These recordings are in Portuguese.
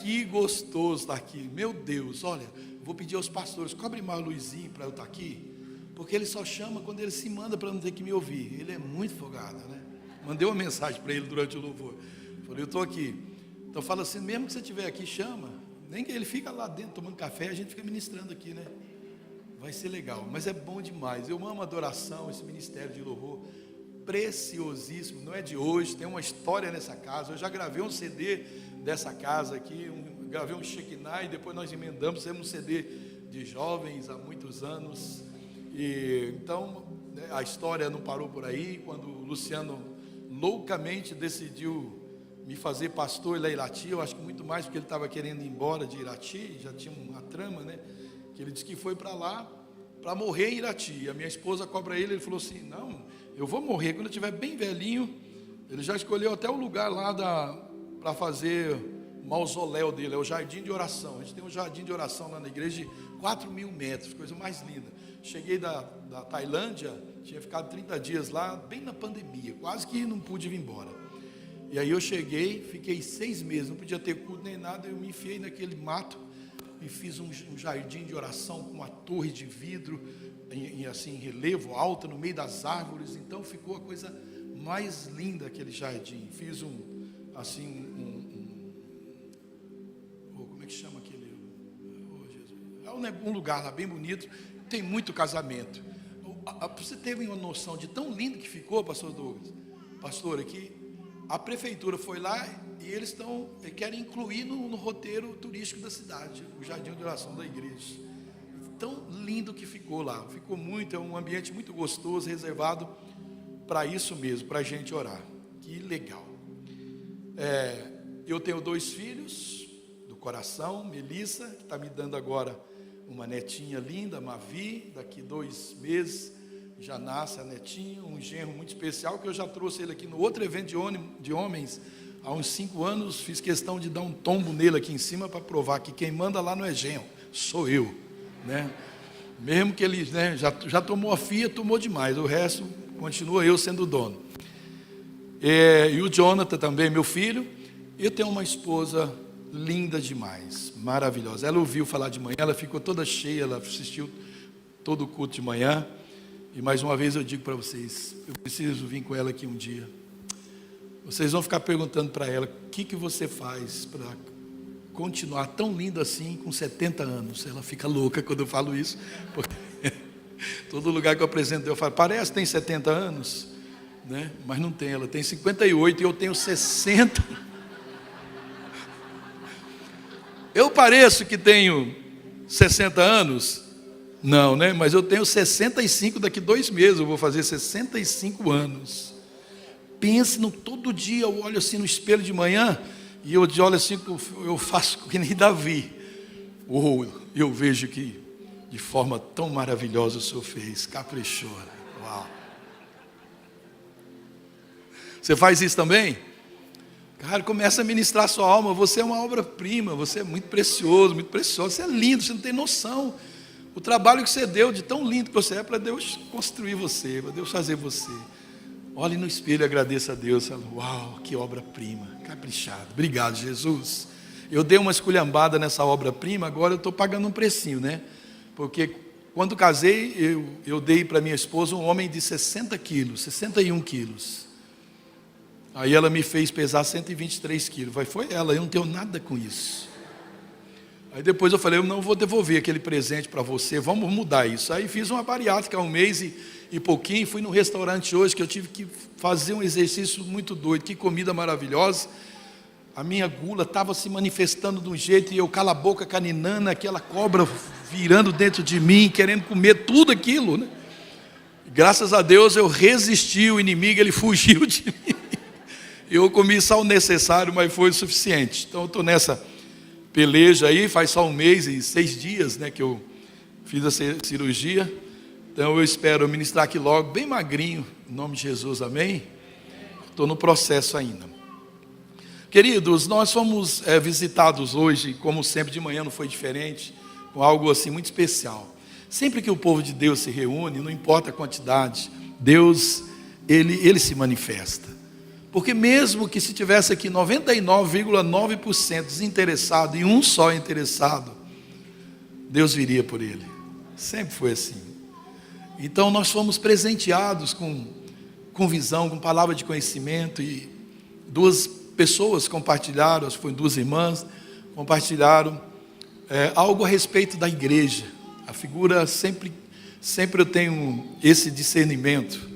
Que gostoso estar aqui. Meu Deus, olha, vou pedir aos pastores, cobre mais o Luizinho para eu estar aqui, porque ele só chama quando ele se manda para não ter que me ouvir. Ele é muito folgado, né? Mandei uma mensagem para ele durante o louvor. Falei, eu estou aqui. Então fala assim, mesmo que você estiver aqui, chama. Nem que ele fica lá dentro tomando café, a gente fica ministrando aqui, né? Vai ser legal, mas é bom demais. Eu amo a adoração, esse ministério de louvor, preciosíssimo. Não é de hoje, tem uma história nessa casa. Eu já gravei um CD dessa casa aqui, gravei um Shekinah e depois nós emendamos, temos um CD de jovens há muitos anos. E então, né, a história não parou por aí. Quando o Luciano loucamente decidiu me fazer pastor lá em Irati, eu acho que muito mais porque ele estava querendo ir embora de Irati, já tinha uma trama, né? Que ele disse que foi para lá para morrer em Irati. E a minha esposa cobra ele falou assim, não, eu vou morrer quando eu estiver bem velhinho. Ele já escolheu até o lugar lá para fazer o mausoléu dele, é o jardim de oração. A gente tem um jardim de oração lá na igreja de 4.000 metros, coisa mais linda. Cheguei da Tailândia, tinha ficado 30 dias lá, bem na pandemia, quase que não pude vir embora. E aí eu cheguei, fiquei 6 meses, não podia ter culto nem nada, eu me enfiei naquele mato e fiz um jardim de oração com uma torre de vidro, assim, em relevo alto, no meio das árvores. Então ficou a coisa mais linda aquele jardim. Fiz como é que chama aquele? É um lugar lá bem bonito, tem muito casamento. Você teve uma noção de tão lindo que ficou, pastor Douglas? Pastor, aqui, a prefeitura foi lá e eles querem incluir no roteiro turístico da cidade, o jardim de oração da igreja. Tão lindo que ficou lá, ficou muito, é um ambiente muito gostoso, reservado para isso mesmo, para a gente orar. Que legal. Eu tenho 2 filhos do coração, Melissa, que está me dando agora uma netinha linda, Mavi, daqui 2 meses já nasce a netinha, um genro muito especial, que eu já trouxe ele aqui no outro evento de homens, há uns 5 anos, fiz questão de dar um tombo nele aqui em cima, para provar que quem manda lá não é genro, sou eu, né? Mesmo que ele, né, já tomou a FIA, tomou demais, o resto continua eu sendo o dono. E o Jonathan também, meu filho. Eu tenho uma esposa linda demais, maravilhosa. Ela ouviu falar de manhã, ela ficou toda cheia, ela assistiu todo o culto de manhã. E mais uma vez eu digo para vocês, eu preciso vir com ela aqui um dia. Vocês vão ficar perguntando para ela, o que você faz para continuar tão linda assim com 70 anos? Ela fica louca quando eu falo isso, porque todo lugar que eu apresento eu falo, parece que tem 70 anos, né? Mas não tem, ela tem 58 e eu tenho 60. Eu pareço que tenho 60 anos? Não, né? Mas eu tenho 65, daqui 2 meses eu vou fazer 65 anos. Pense no todo dia, eu olho assim no espelho de manhã e eu olho assim, eu faço que nem Davi. Eu vejo que de forma tão maravilhosa o Senhor fez, caprichou. Uau! Você faz isso também? Cara, começa a ministrar a sua alma. Você é uma obra-prima, você é muito precioso, você é lindo, você não tem noção. O trabalho que você deu, de tão lindo que você é, para Deus construir você, para Deus fazer você. Olhe no espelho e agradeça a Deus. Fala, uau, que obra-prima, caprichado. Obrigado, Jesus. Eu dei uma esculhambada nessa obra-prima, agora eu estou pagando um precinho, né? Porque quando casei, eu dei para minha esposa um homem de 60 quilos, 61 quilos. Aí ela me fez pesar 123 quilos. Foi ela, eu não tenho nada com isso. Aí depois eu falei, eu não vou devolver aquele presente para você, vamos mudar isso. Aí fiz uma bariátrica há 1 mês e pouquinho, fui no restaurante hoje, que eu tive que fazer um exercício muito doido, que comida maravilhosa. A minha gula estava se manifestando de um jeito, e eu cala a boca caninando, aquela cobra virando dentro de mim, querendo comer tudo aquilo, né? Graças a Deus eu resisti o inimigo, ele fugiu de mim. Eu comi só o necessário, mas foi o suficiente. Então eu estou nessa peleja aí, faz só 1 mês e 6 dias, né, que eu fiz a cirurgia. Então eu espero ministrar aqui logo, bem magrinho, em nome de Jesus, amém? Estou no processo ainda. Queridos, nós fomos visitados hoje, como sempre de manhã não foi diferente, com algo assim muito especial. Sempre que o povo de Deus se reúne, não importa a quantidade, Deus, Ele se manifesta. Porque mesmo que se tivesse aqui 99,9% desinteressado e um só interessado, Deus viria por ele. Sempre foi assim. Então nós fomos presenteados com visão, com palavra de conhecimento, e duas pessoas compartilharam, acho que foram duas irmãs, compartilharam algo a respeito da igreja. A figura sempre eu tenho esse discernimento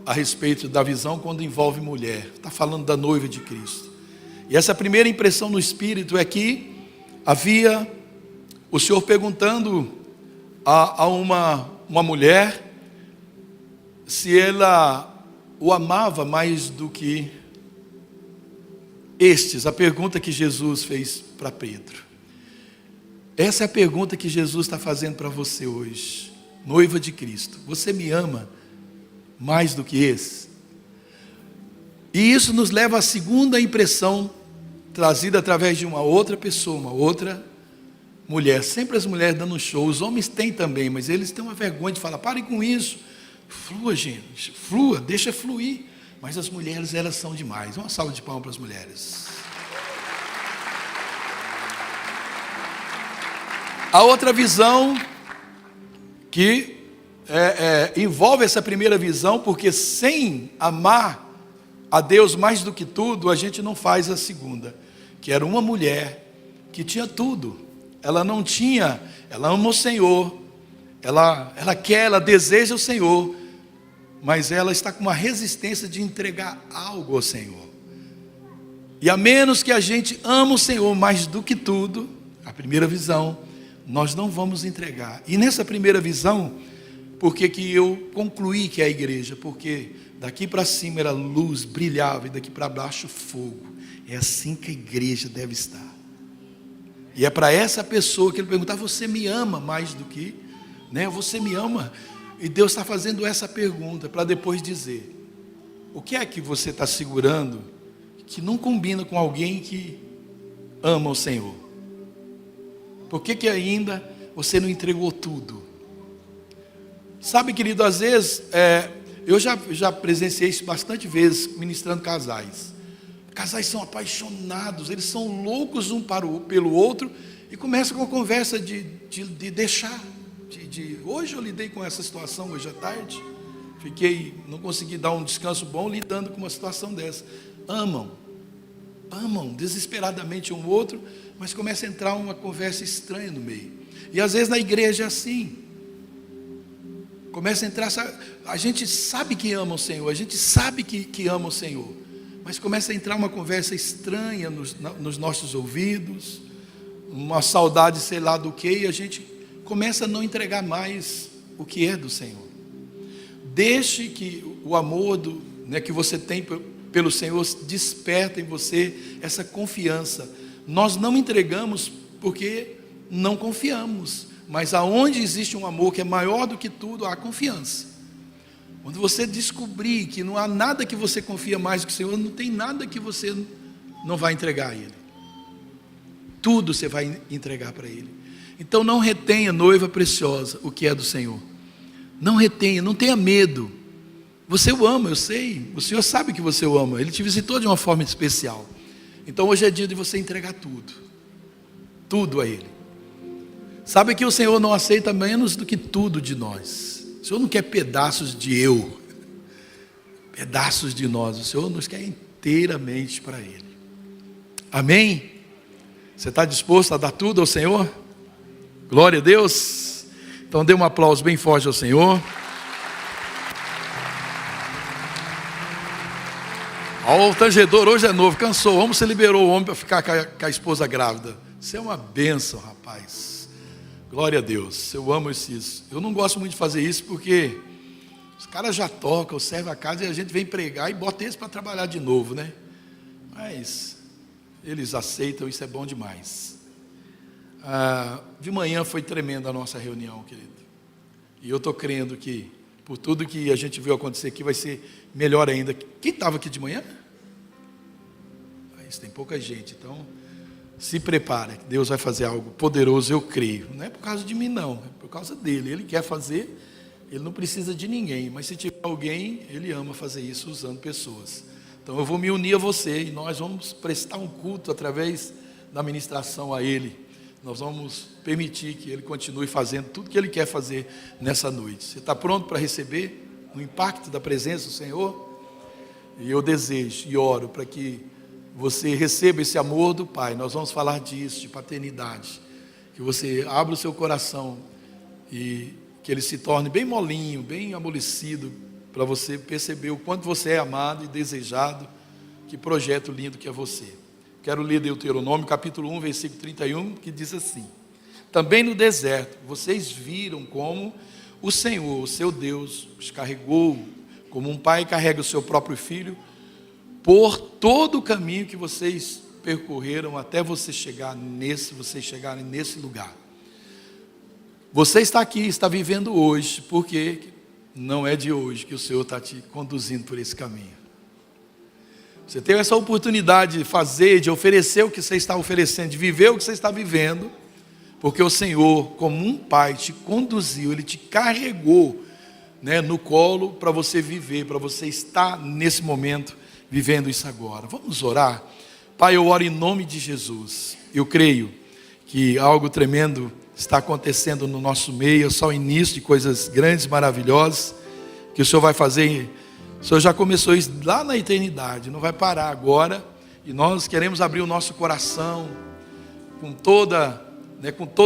a respeito da visão quando envolve mulher. Está falando da noiva de Cristo. E essa primeira impressão no espírito é que havia o Senhor perguntando a uma mulher se ela o amava mais do que estes. A pergunta que Jesus fez para Pedro. Essa é a pergunta que Jesus está fazendo para você hoje, noiva de Cristo. Você me ama mais do que esse? E isso nos leva à segunda impressão, trazida através de uma outra pessoa, uma outra mulher. Sempre as mulheres dando show, os homens têm também, mas eles têm uma vergonha de falar, parem com isso, flua gente, flua, deixa fluir. Mas as mulheres, elas são demais. Uma salva de palmas para as mulheres. A outra visão que envolve essa primeira visão, porque sem amar a Deus mais do que tudo, a gente não faz a segunda, que era uma mulher que tinha tudo. Ela não tinha, ela ama o Senhor, ela quer, ela deseja o Senhor, mas ela está com uma resistência de entregar algo ao Senhor. E a menos que a gente ame o Senhor mais do que tudo, a primeira visão, nós não vamos entregar. E nessa primeira visão, por que eu concluí que é a igreja? Porque daqui para cima era luz, brilhava, e daqui para baixo fogo. É assim que a igreja deve estar. E é para essa pessoa que ele perguntar, você me ama mais do que, né? Você me ama? E Deus está fazendo essa pergunta para depois dizer, o que é que você está segurando que não combina com alguém que ama o Senhor? Por que ainda você não entregou tudo? Sabe, querido, às vezes, eu já presenciei isso bastante vezes, ministrando casais. Casais são apaixonados, eles são loucos um pelo outro, e começa com a conversa de deixar. Hoje eu lidei com essa situação, hoje à tarde, não consegui dar um descanso bom lidando com uma situação dessa. Amam desesperadamente um outro, mas começa a entrar uma conversa estranha no meio. E às vezes na igreja é assim. Começa a entrar, a gente sabe que ama o Senhor, a gente sabe que ama o Senhor, mas começa a entrar uma conversa estranha nos nossos ouvidos, uma saudade sei lá do que, e a gente começa a não entregar mais o que é do Senhor. Deixe que o amor que você tem pelo Senhor desperta em você essa confiança. Nós não entregamos porque não confiamos, mas aonde existe um amor que é maior do que tudo, há confiança. Quando você descobrir que não há nada que você confia mais do que o Senhor, não tem nada que você não vai entregar a Ele. Tudo você vai entregar para Ele. Então não retenha, noiva preciosa, o que é do Senhor. Não retenha, não tenha medo. Você o ama, eu sei. O Senhor sabe que você o ama. Ele te visitou de uma forma especial. Então hoje é dia de você entregar tudo. Tudo a Ele. Sabe que o Senhor não aceita menos do que tudo de nós. O Senhor não quer pedaços de eu. Pedaços de nós. O Senhor nos quer inteiramente para Ele. Amém? Você está disposto a dar tudo ao Senhor? Glória a Deus. Então dê um aplauso bem forte ao Senhor. O tangedor hoje é novo, cansou. O homem se liberou o homem para ficar com a esposa grávida. Isso é uma bênção, rapaz. Glória a Deus. Eu amo isso. Eu não gosto muito de fazer isso porque os caras já tocam, servem a casa e a gente vem pregar e bota eles para trabalhar de novo, né? Mas eles aceitam, isso é bom demais. De manhã foi tremenda a nossa reunião, querido. E eu estou crendo que por tudo que a gente viu acontecer aqui vai ser melhor ainda. Quem estava aqui de manhã? Tem pouca gente, então se prepara, que Deus vai fazer algo poderoso, eu creio. Não é por causa de mim não, é por causa dele. Ele quer fazer Ele não precisa de ninguém, mas se tiver alguém, Ele ama fazer isso usando pessoas. Então eu vou me unir a você e nós vamos prestar um culto através da ministração a Ele. Nós vamos permitir que Ele continue fazendo tudo que Ele quer fazer nessa noite. Você está pronto para receber o impacto da presença do Senhor? E eu desejo e oro para que você receba esse amor do Pai. Nós vamos falar disso, de paternidade. Que você abra o seu coração e que ele se torne bem molinho, bem amolecido, para você perceber o quanto você é amado e desejado. Que projeto lindo que é você. Quero ler Deuteronômio capítulo 1, versículo 31, que diz assim: também no deserto vocês viram como o Senhor, o seu Deus, os carregou, como um pai carrega o seu próprio filho, por todo o caminho que vocês percorreram até vocês chegarem nesse lugar. Você está aqui, está vivendo hoje, porque não é de hoje que o Senhor está te conduzindo por esse caminho. Você teve essa oportunidade de fazer, de oferecer o que você está oferecendo, de viver o que você está vivendo, porque o Senhor, como um pai, te conduziu, Ele te carregou, né, no colo para você viver, para você estar nesse momento, vivendo isso agora. Vamos orar? Pai, eu oro em nome de Jesus. Eu creio que algo tremendo está acontecendo no nosso meio, é só o início de coisas grandes, maravilhosas, que o Senhor vai fazer. O Senhor já começou isso lá na eternidade, não vai parar agora, e nós queremos abrir o nosso coração com toda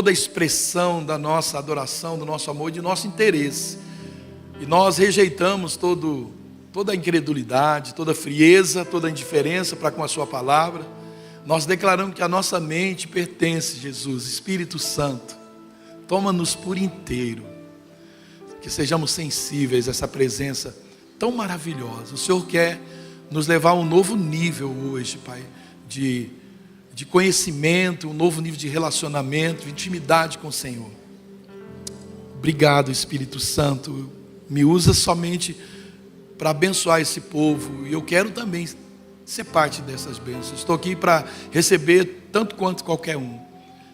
a expressão da nossa adoração, do nosso amor e de nosso interesse. E nós rejeitamos toda a incredulidade, toda a frieza, toda a indiferença para com a sua palavra. Nós declaramos que a nossa mente pertence, Jesus, Espírito Santo, toma-nos por inteiro, que sejamos sensíveis a essa presença tão maravilhosa. O Senhor quer nos levar a um novo nível hoje, Pai, de conhecimento, um novo nível de relacionamento, de intimidade com o Senhor. Obrigado, Espírito Santo, me usa somente para abençoar esse povo, e eu quero também ser parte dessas bênçãos. Estou aqui para receber tanto quanto qualquer um,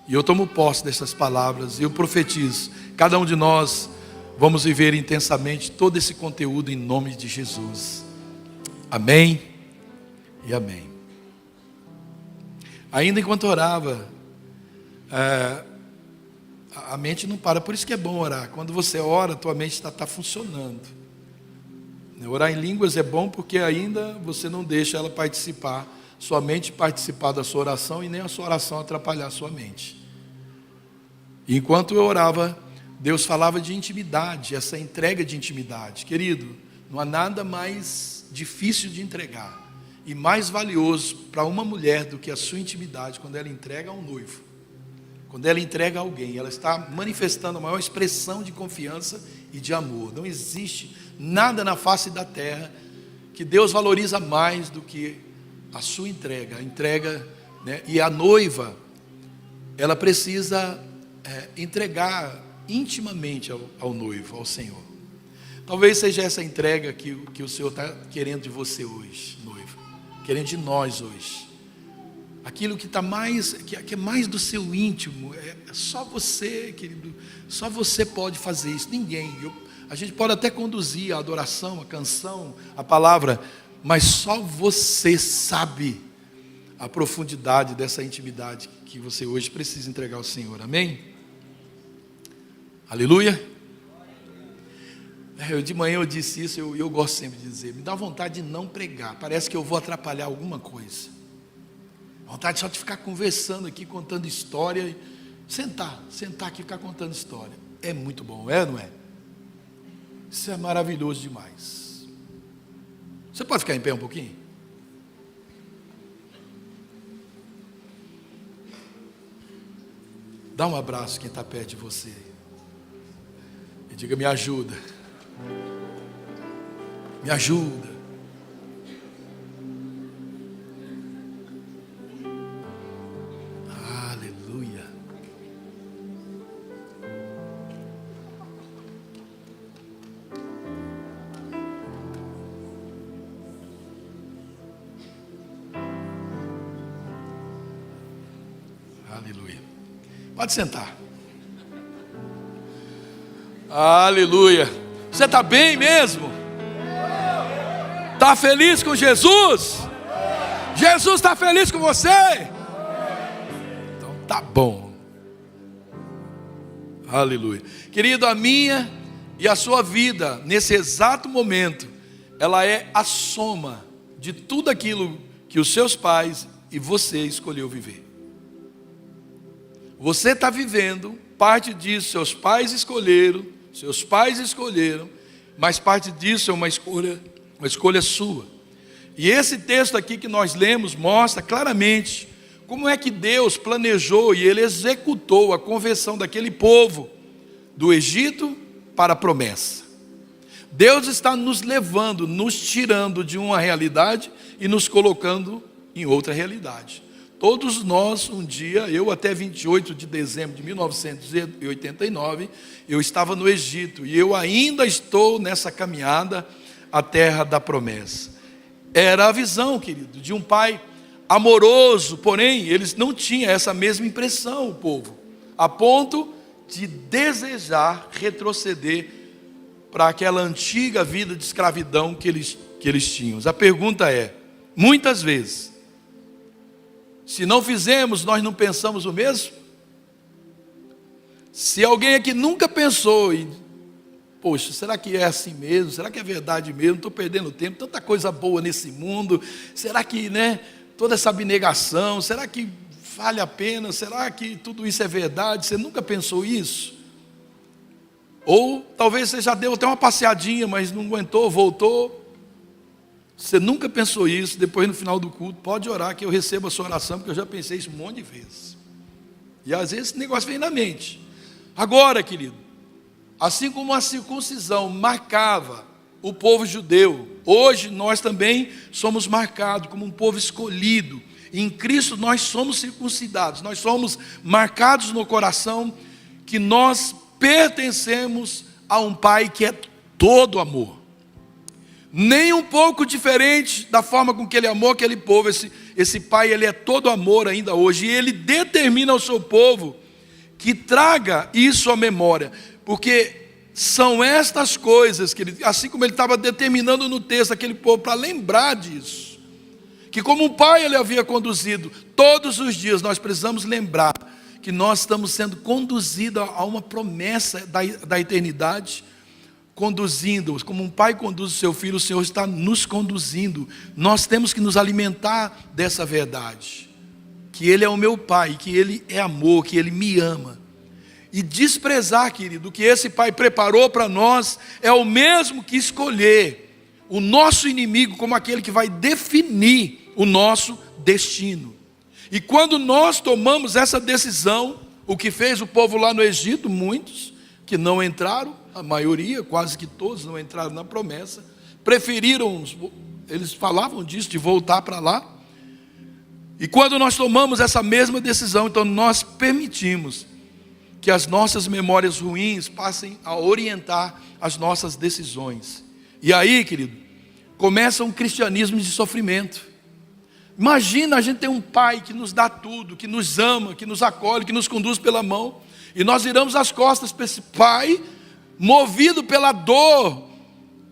e eu tomo posse dessas palavras, e eu profetizo, cada um de nós vamos viver intensamente todo esse conteúdo em nome de Jesus. Amém e amém. Ainda enquanto orava, a mente não para, por isso que é bom orar. Quando você ora, tua mente está funcionando. Orar em línguas é bom porque ainda você não deixa ela participar, sua mente participar da sua oração, e nem a sua oração atrapalhar a sua mente. E enquanto eu orava, Deus falava de intimidade, essa entrega de intimidade. Querido, não há nada mais difícil de entregar e mais valioso para uma mulher do que a sua intimidade, quando ela entrega a um noivo, quando ela entrega a alguém. Ela está manifestando a maior expressão de confiança e de amor. Não existe nada na face da terra que Deus valoriza mais do que a sua entrega. A entrega, né? E a noiva, ela precisa entregar intimamente ao noivo, ao Senhor. Talvez seja essa entrega que o Senhor está querendo de você hoje, noiva, querendo de nós hoje. Aquilo que está mais, que é mais do seu íntimo, é só você, querido, só você pode fazer isso, ninguém. A gente pode até conduzir a adoração, a canção, a palavra, mas só você sabe a profundidade dessa intimidade que você hoje precisa entregar ao Senhor. Amém? Aleluia. De manhã eu disse isso, eu gosto sempre de dizer, me dá vontade de não pregar, parece que eu vou atrapalhar alguma coisa. Vontade só de ficar conversando aqui, contando história, e sentar aqui e ficar contando história. É muito bom, não é? Isso é maravilhoso demais. Você pode ficar em pé um pouquinho? Dá um abraço quem está perto de você. E diga, me ajuda. Me ajuda. Aleluia. Aleluia. Pode sentar. Aleluia. Você está bem mesmo? Está feliz com Jesus? Jesus está feliz com você? Então tá bom. Aleluia. Querido, a minha e a sua vida, nesse exato momento, ela é a soma de tudo aquilo que os seus pais e você escolheu viver. Você está vivendo, parte disso seus pais escolheram, mas parte disso é uma escolha sua. E esse texto aqui que nós lemos mostra claramente como é que Deus planejou e Ele executou a conversão daquele povo do Egito para a promessa. Deus está nos levando, nos tirando de uma realidade e nos colocando em outra realidade. Todos nós, um dia, eu até 28 de dezembro de 1989, eu estava no Egito e eu ainda estou nessa caminhada à terra da promessa. Era a visão, querido, de um pai amoroso, porém, eles não tinham essa mesma impressão, o povo, a ponto de desejar retroceder para aquela antiga vida de escravidão que eles tinham. A pergunta é, muitas vezes, se não fizemos, nós não pensamos o mesmo? Se alguém aqui nunca pensou e, poxa, será que é assim mesmo? Será que é verdade mesmo? Estou perdendo tempo, tanta coisa boa nesse mundo. Será que, toda essa abnegação, será que vale a pena? Será que tudo isso é verdade? Você nunca pensou isso? Ou talvez você já deu até uma passeadinha, mas não aguentou, voltou. Você nunca pensou isso, depois no final do culto, pode orar que eu recebo a sua oração, porque eu já pensei isso um monte de vezes. E às vezes esse negócio vem na mente. Agora, querido, assim como a circuncisão marcava o povo judeu, hoje nós também somos marcados como um povo escolhido. E em Cristo nós somos circuncidados, nós somos marcados no coração que nós pertencemos a um Pai que é todo amor. Nem um pouco diferente da forma com que Ele amou aquele povo. Esse Pai, Ele é todo amor ainda hoje. E Ele determina ao seu povo que traga isso à memória. Porque são estas coisas, que assim como Ele estava determinando no texto aquele povo para lembrar disso. Que como um Pai Ele havia conduzido, todos os dias nós precisamos lembrar que nós estamos sendo conduzidos a uma promessa da eternidade, conduzindo, como um pai conduz o seu filho, o Senhor está nos conduzindo. Nós temos que nos alimentar dessa verdade, que Ele é o meu Pai, que Ele é amor, que Ele me ama. E desprezar, querido, o que esse Pai preparou para nós, é o mesmo que escolher o nosso inimigo como aquele que vai definir o nosso destino. E quando nós tomamos essa decisão, o que fez o povo lá no Egito, muitos que não entraram, a maioria, quase que todos não entraram na promessa, preferiram, eles falavam disso, de voltar para lá. E quando nós tomamos essa mesma decisão, então nós permitimos que as nossas memórias ruins passem a orientar as nossas decisões. E aí, querido, começa um cristianismo de sofrimento. Imagina a gente ter um pai que nos dá tudo, que nos ama, que nos acolhe, que nos conduz pela mão, e nós viramos as costas para esse pai, movido pela dor,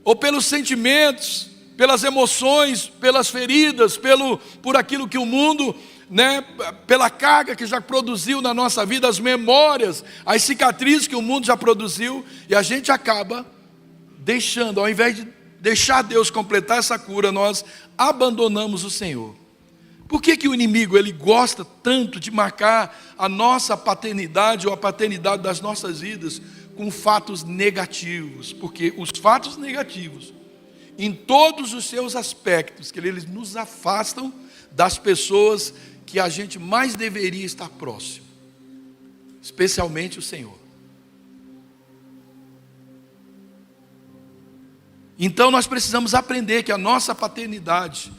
ou pelos sentimentos, pelas emoções, pelas feridas, por aquilo que o mundo, pela carga que já produziu na nossa vida, as memórias, as cicatrizes que o mundo já produziu, e a gente acaba deixando, ao invés de deixar Deus completar essa cura, nós abandonamos o Senhor. Por que o inimigo ele gosta tanto de marcar a nossa paternidade ou a paternidade das nossas vidas com fatos negativos? Porque os fatos negativos, em todos os seus aspectos, que eles nos afastam das pessoas que a gente mais deveria estar próximo, especialmente o Senhor. Então nós precisamos aprender que a nossa paternidade,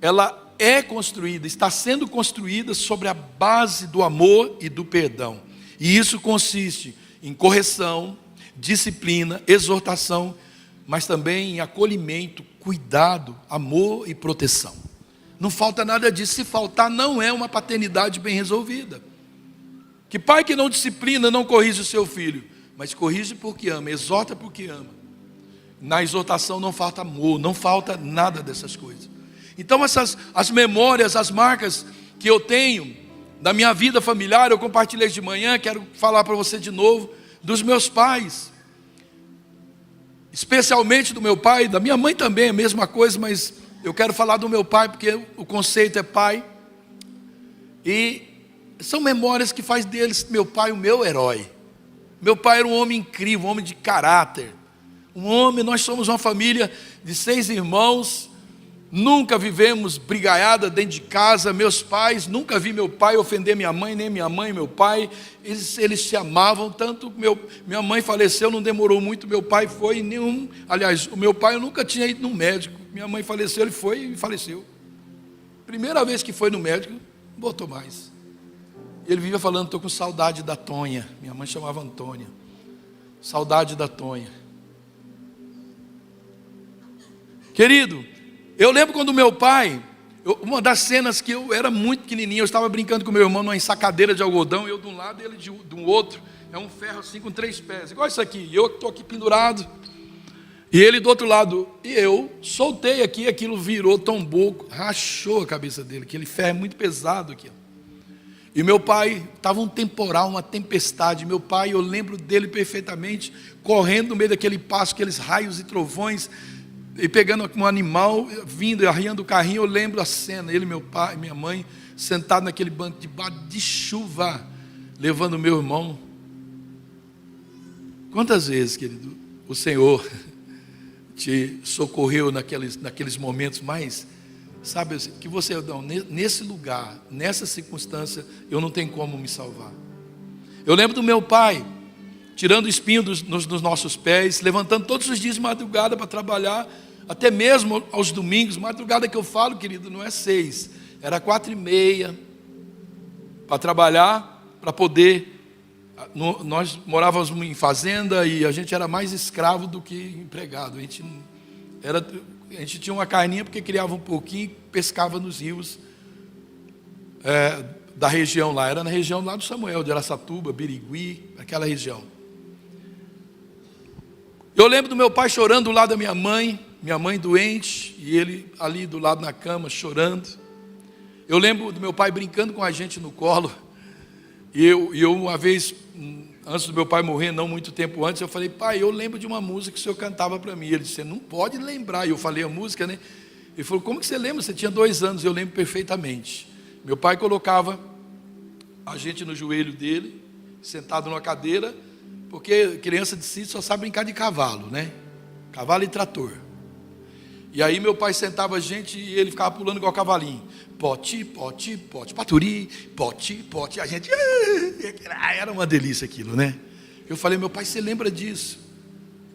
ela é construída, está sendo construída sobre a base do amor e do perdão. E isso consiste em correção, disciplina, exortação, mas também em acolhimento, cuidado, amor e proteção. Não falta nada disso. Se faltar, não é uma paternidade bem resolvida. Que pai que não disciplina, não corrige o seu filho, mas corrige porque ama, exorta porque ama. Na exortação não falta amor, não falta nada dessas coisas. Então as memórias, as marcas que eu tenho da minha vida familiar, eu compartilhei de manhã, quero falar para você de novo, dos meus pais. Especialmente do meu pai, da minha mãe também é a mesma coisa, mas eu quero falar do meu pai, porque o conceito é pai. E são memórias que faz deles, meu pai, o meu herói. Meu pai era um homem incrível, um homem de caráter. Nós somos uma família de 6 irmãos, nunca vivemos brigaiada dentro de casa. Meus pais, nunca vi meu pai ofender minha mãe, nem minha mãe e meu pai, eles se amavam, tanto minha mãe faleceu, não demorou muito, meu pai foi, aliás, o meu pai eu nunca tinha ido no médico, minha mãe faleceu, ele foi e faleceu. Primeira vez que foi no médico, não botou mais. Ele vivia falando, estou com saudade da Tonha, minha mãe chamava Antônia, saudade da Tonha. Querido, eu lembro quando meu pai, uma das cenas que eu era muito pequenininho, eu estava brincando com meu irmão numa ensacadeira de algodão, eu de um lado e ele de um outro, é um ferro assim com 3 pés, igual isso aqui, e eu estou aqui pendurado, e ele do outro lado, e eu soltei aqui, aquilo virou, tombou, rachou a cabeça dele, aquele ferro é muito pesado aqui. E meu pai, estava um temporal, uma tempestade, meu pai, eu lembro dele perfeitamente, correndo no meio daquele passo, aqueles raios e trovões, e pegando um animal, vindo e arriando o carrinho, eu lembro a cena, ele, meu pai, minha mãe, sentado naquele banco debaixo de chuva, levando o meu irmão. Quantas vezes, querido, o Senhor te socorreu naqueles momentos mais, sabe, que você, não, nesse lugar, nessa circunstância, eu não tenho como me salvar. Eu lembro do meu pai, tirando o espinho dos nossos pés, levantando todos os dias de madrugada para trabalhar, até mesmo aos domingos, madrugada que eu falo, querido, não é 6, era 4:30, para trabalhar, para poder, nós morávamos em fazenda e a gente era mais escravo do que empregado, a gente tinha uma carninha porque criava um pouquinho e pescava nos rios da região lá, era na região lá do Samuel, de Araçatuba, Birigui, aquela região. Eu lembro do meu pai chorando do lado da minha mãe doente, e ele ali do lado na cama chorando. Eu lembro do meu pai brincando com a gente no colo, e eu uma vez, antes do meu pai morrer, não muito tempo antes, eu falei, pai, eu lembro de uma música que o senhor cantava para mim. Ele disse, você não pode lembrar. E eu falei a música, né? Ele falou, como que você lembra? Você tinha 2 anos. Eu lembro perfeitamente. Meu pai colocava a gente no joelho dele, sentado numa cadeira, porque criança de sítio só sabe brincar de cavalo, né? Cavalo e trator. E aí meu pai sentava a gente e ele ficava pulando igual cavalinho. Pote, pote, pote, paturi, pote, pote. A gente, era uma delícia aquilo, né? Eu falei, meu pai, você lembra disso?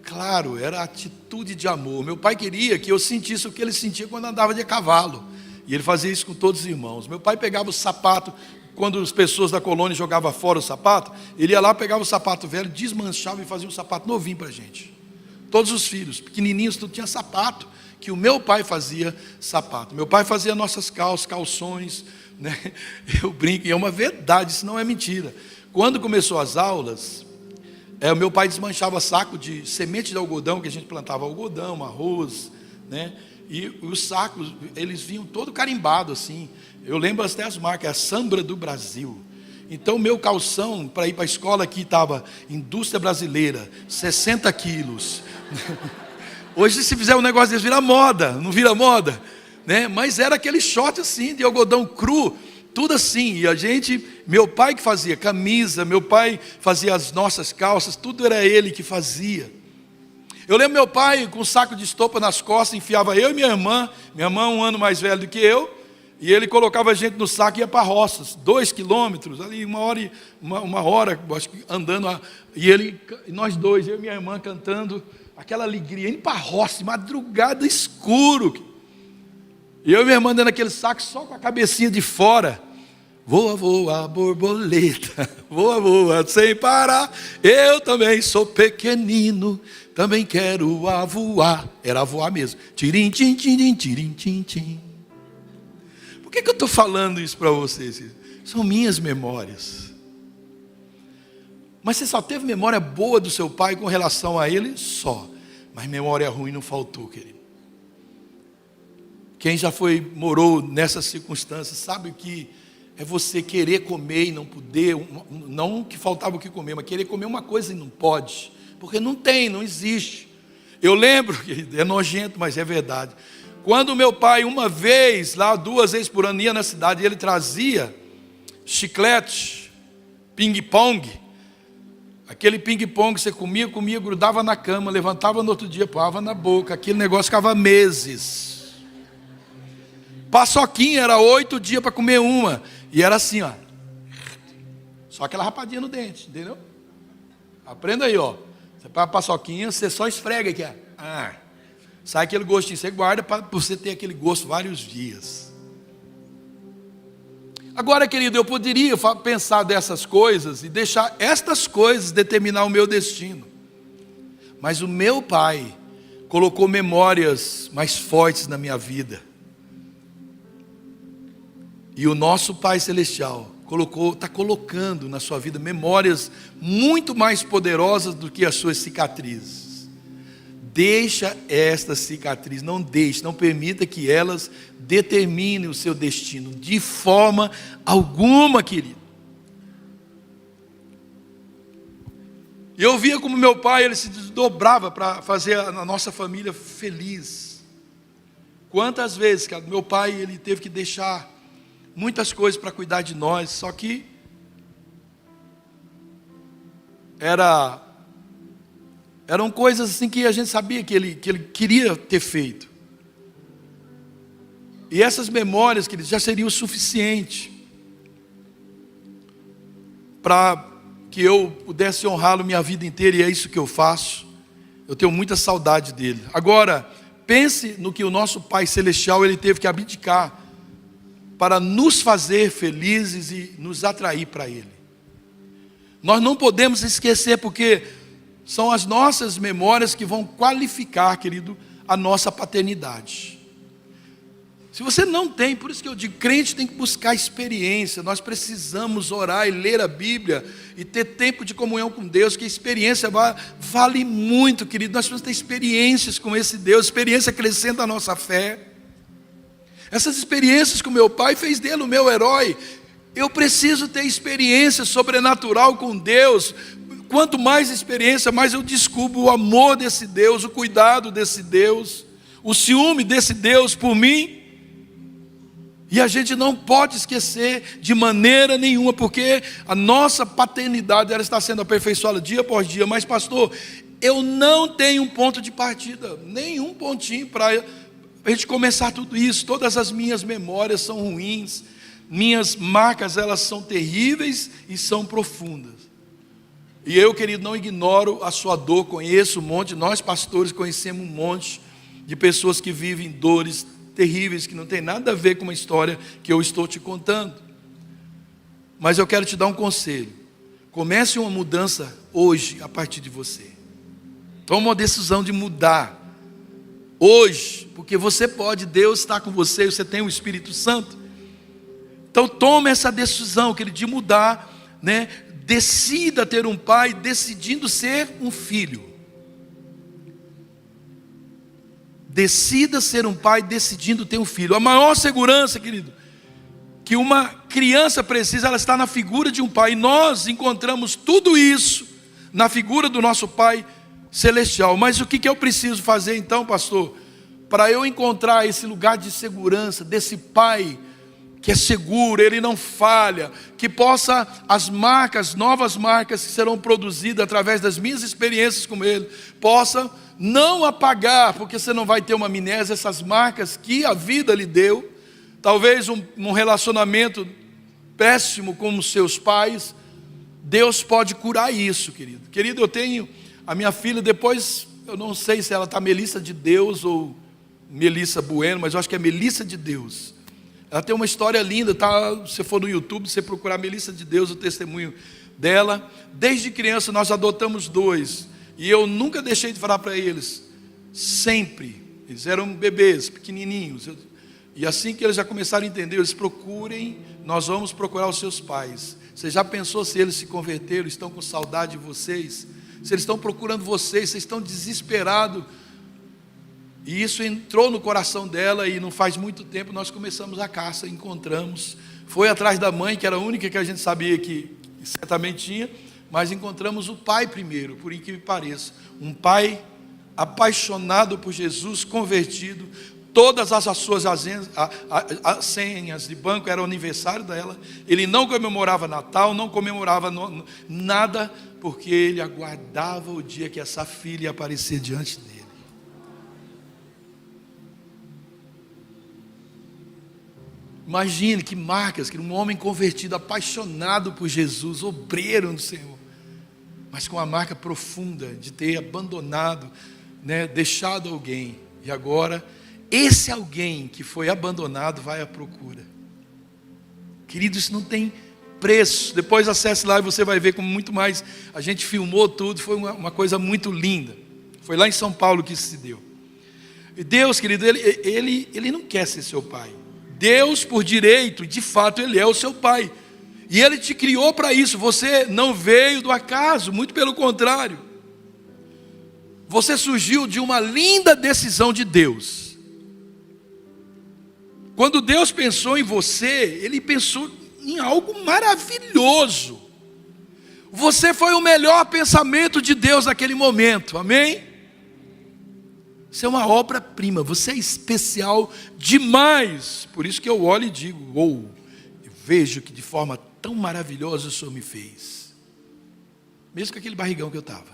Claro, era atitude de amor. Meu pai queria que eu sentisse o que ele sentia quando andava de cavalo. E ele fazia isso com todos os irmãos. Meu pai pegava o sapato, quando as pessoas da colônia jogavam fora o sapato, ele ia lá, pegava o sapato velho, desmanchava e fazia um sapato novinho para a gente. Todos os filhos, pequenininhos, tudo tinha sapato, que o meu pai fazia sapato. Meu pai fazia nossas calções, né? Eu brinco, e é uma verdade, isso não é mentira. Quando começou as aulas, o meu pai desmanchava saco de semente de algodão, que a gente plantava algodão, arroz, né? E os sacos, eles vinham todo carimbado assim. Eu lembro até as marcas, a Sambra do Brasil. Então, meu calção para ir para a escola aqui estava Indústria Brasileira, 60 quilos. Hoje, se fizer um negócio desse, vira moda, não vira moda, né? Mas era aquele short assim, de algodão cru, tudo assim. E meu pai que fazia camisa, meu pai fazia as nossas calças, tudo era ele que fazia. Eu lembro meu pai com um saco de estopa nas costas, enfiava eu e minha irmã 1 ano mais velho do que eu, e ele colocava a gente no saco e ia para roças, 2 quilômetros, ali uma hora acho que andando, e nós dois, eu e minha irmã cantando, aquela alegria, indo para a roça, madrugada, escuro, e eu e minha irmã dando aquele saco só com a cabecinha de fora. Voa, voa, borboleta, voa, voa, sem parar, eu também sou pequenino, também quero voar. Era voar mesmo. Tirim, tim, tim, tirim, tim, tim. Por que eu estou falando isso para vocês? São minhas memórias. Mas você só teve memória boa do seu pai com relação a ele? Só. Mas memória ruim não faltou, querido. Quem já morou nessas circunstâncias sabe o que é você querer comer e não poder, não que faltava o que comer, mas querer comer uma coisa e não pode, porque não tem, não existe. Eu lembro, é nojento, mas é verdade. Quando meu pai, uma vez, lá 2 vezes por ano, ia na cidade, ele trazia chiclete, ping-pong. Aquele ping-pong que você comia, grudava na cama, levantava no outro dia, poava na boca. Aquele negócio ficava meses. Paçoquinha era 8 dias para comer uma. E era assim, ó. Só aquela rapadinha no dente, entendeu? Aprenda aí, ó. Você pega a paçoquinha, você só esfrega aqui, ó. Sai aquele gostinho, você guarda para você ter aquele gosto vários dias. Agora, querido, eu poderia pensar dessas coisas e deixar estas coisas determinar o meu destino. Mas o meu pai colocou memórias mais fortes na minha vida. E o nosso Pai Celestial está colocando na sua vida memórias muito mais poderosas do que as suas cicatrizes. Deixa esta cicatriz, não permita que elas determinem o seu destino, de forma alguma, querido. E eu via como meu pai, ele se desdobrava para fazer a nossa família feliz. Quantas vezes, cara, meu pai, ele teve que deixar muitas coisas para cuidar de nós, só que eram coisas assim que a gente sabia que ele queria ter feito. E essas memórias, queridos, já seriam o suficiente para que eu pudesse honrá-lo minha vida inteira, e é isso que eu faço. Eu tenho muita saudade dele. Agora, pense no que o nosso Pai Celestial, ele teve que abdicar para nos fazer felizes e nos atrair para Ele. Nós não podemos esquecer, porque são as nossas memórias que vão qualificar, querido, a nossa paternidade. Se você não tem, por isso que eu digo, crente tem que buscar experiência. Nós precisamos orar e ler a Bíblia e ter tempo de comunhão com Deus, que a experiência vale muito, querido. Nós precisamos ter experiências com esse Deus, experiência acrescenta a nossa fé. Essas experiências com meu pai fez dele o meu herói. Eu preciso ter experiência sobrenatural com Deus. Quanto mais experiência, mais eu descubro o amor desse Deus, o cuidado desse Deus, o ciúme desse Deus por mim. E a gente não pode esquecer de maneira nenhuma, porque a nossa paternidade ela está sendo aperfeiçoada dia após dia. Mas, pastor, eu não tenho um ponto de partida, nenhum pontinho para a gente começar tudo isso. Todas as minhas memórias são ruins, minhas marcas elas são terríveis e são profundas. E eu, querido, não ignoro a sua dor, conheço um monte, nós pastores conhecemos um monte de pessoas que vivem dores terríveis, que não tem nada a ver com uma história que eu estou te contando. Mas eu quero te dar um conselho: comece uma mudança hoje, a partir de você. Toma uma decisão de mudar hoje, porque você pode, Deus está com você, você tem o Espírito Santo. Então tome essa decisão, querido, de mudar, né? Decida ter um pai, decidindo ser um filho. Decida ser um pai, decidindo ter um filho. A maior segurança, querido, que uma criança precisa, ela está na figura de um pai. E nós encontramos tudo isso na figura do nosso Pai Celestial. Mas o que eu preciso fazer então, pastor, para eu encontrar esse lugar de segurança, desse pai que é seguro, ele não falha, que possa as marcas, novas marcas que serão produzidas através das minhas experiências com ele, possa não apagar, porque você não vai ter uma amnésia, essas marcas que a vida lhe deu. Talvez um relacionamento péssimo com os seus pais, Deus pode curar isso, querido. Querido, eu tenho a minha filha, depois, eu não sei se ela está Melissa de Deus ou Melissa Bueno, mas eu acho que é Melissa de Deus. Ela tem uma história linda, tá? Se você for no YouTube, você procurar Melissa de Deus, o testemunho dela. Desde criança nós adotamos 2, e eu nunca deixei de falar para eles, sempre, eles eram bebês, pequenininhos, e assim que eles já começaram a entender, eles procurem, nós vamos procurar os seus pais. Você já pensou se eles se converteram, estão com saudade de vocês? Se eles estão procurando vocês, vocês estão desesperados E isso entrou no coração dela, e não faz muito tempo nós começamos a caça, encontramos, foi atrás da mãe, que era a única que a gente sabia que certamente tinha, mas encontramos o pai primeiro, por incrível que pareça, um pai apaixonado por Jesus, convertido. Todas as suas senhas de banco eram aniversário dela. Ele não comemorava Natal, não comemorava nada, porque ele aguardava o dia que essa filha ia aparecer diante dele. Imagine que marcas, que um homem convertido, apaixonado por Jesus, obreiro no Senhor, mas com a marca profunda de ter abandonado, deixado alguém, e agora esse alguém que foi abandonado vai à procura. Querido, isso não tem preço. Depois acesse lá e você vai ver como muito mais. A gente filmou tudo, foi uma coisa muito linda. Foi lá em São Paulo que isso se deu. E Deus, querido, ele não quer ser seu pai. Deus, por direito, de fato, Ele é o seu pai. E Ele te criou para isso. Você não veio do acaso, muito pelo contrário. Você surgiu de uma linda decisão de Deus. Quando Deus pensou em você, Ele pensou em algo maravilhoso. Você foi o melhor pensamento de Deus naquele momento, amém? Você é uma obra-prima, você é especial demais. Por isso que eu olho e digo, eu vejo que de forma tão maravilhosa o Senhor me fez. Mesmo com aquele barrigão que eu estava.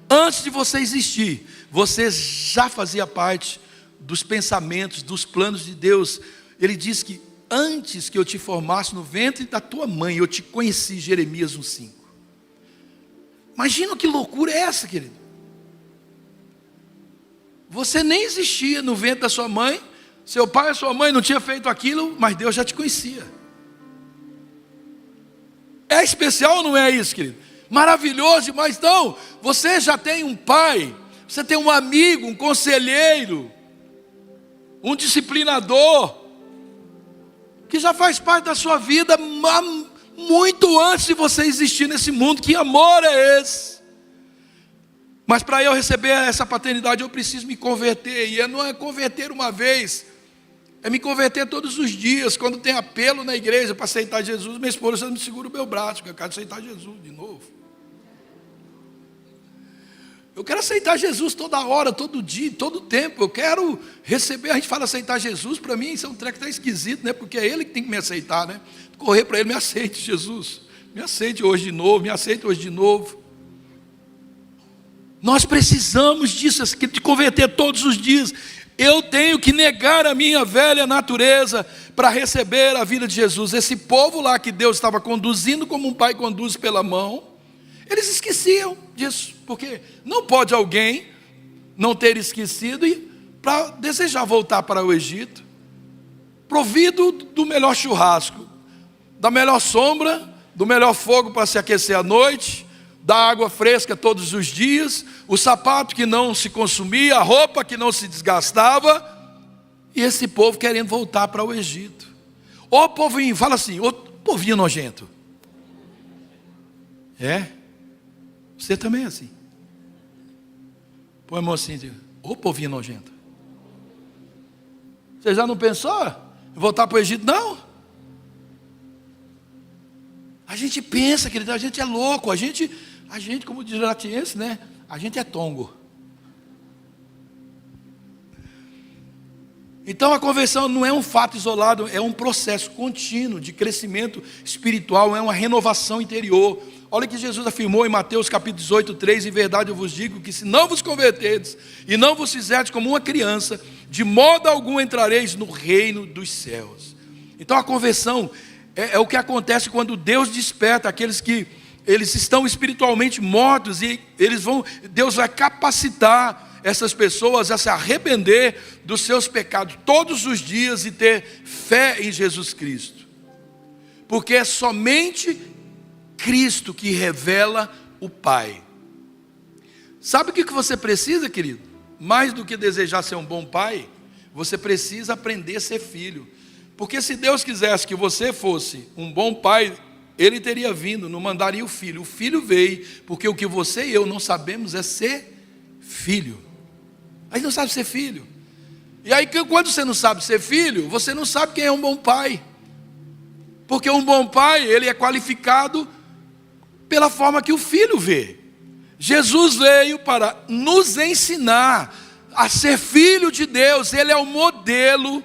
Antes de você existir, você já fazia parte dos pensamentos, dos planos de Deus. Ele diz que antes que eu te formasse no ventre da tua mãe, eu te conheci, Jeremias 1,5. Imagina que loucura é essa, querido. Você nem existia no ventre da sua mãe, seu pai e sua mãe não tinham feito aquilo, mas Deus já te conhecia. É especial ou não é isso, querido? Maravilhoso demais. Então, você já tem um pai, você tem um amigo, um conselheiro, um disciplinador, que já faz parte da sua vida muito antes de você existir nesse mundo. Que amor é esse? Mas para eu receber essa paternidade, eu preciso me converter. E não é converter uma vez, é me converter todos os dias. Quando tem apelo na igreja para aceitar Jesus, minha esposa me segura o meu braço, porque eu quero aceitar Jesus de novo. Eu quero aceitar Jesus toda hora, todo dia, todo tempo. Eu quero receber. A gente fala aceitar Jesus, para mim isso é um treco até esquisito, né? Porque é Ele que tem que me aceitar, né? Correr para Ele, me aceite, Jesus. Me aceite hoje de novo, me aceite hoje de novo. Nós precisamos disso, de converter todos os dias. Eu tenho que negar a minha velha natureza para receber a vida de Jesus. Esse povo lá que Deus estava conduzindo como um pai conduz pela mão, eles esqueciam disso. Porque não pode alguém não ter esquecido e para desejar voltar para o Egito, provido do melhor churrasco, da melhor sombra, do melhor fogo para se aquecer à noite, da água fresca todos os dias, o sapato que não se consumia, a roupa que não se desgastava, e esse povo querendo voltar para o Egito. Ô povinho, fala assim, ô povinho nojento. É? Você também é assim. Põe a mão assim, diga, ô povinho nojento. Você já não pensou em voltar para o Egito? Não. A gente pensa, querido, a gente é louco, a gente como diz o latiense, né? A gente é tongo. Então a conversão não é um fato isolado, é um processo contínuo de crescimento espiritual, é uma renovação interior. Olha o que Jesus afirmou em Mateus capítulo 18, 3, em verdade eu vos digo que se não vos converterdes e não vos fizerdes como uma criança, de modo algum entrareis no reino dos céus. Então a conversão é o que acontece quando Deus desperta aqueles que eles estão espiritualmente mortos, e Deus vai capacitar essas pessoas a se arrepender dos seus pecados todos os dias e ter fé em Jesus Cristo. Porque é somente Cristo que revela o Pai. Sabe o que você precisa, querido? Mais do que desejar ser um bom pai, você precisa aprender a ser filho. Porque se Deus quisesse que você fosse um bom pai, Ele teria vindo, não mandaria o filho. O filho veio, porque o que você e eu não sabemos é ser filho. A gente não sabe ser filho. E aí, quando você não sabe ser filho, você não sabe quem é um bom pai. Porque um bom pai, ele é qualificado pela forma que o filho vê. Jesus veio para nos ensinar a ser filho de Deus. Ele é o modelo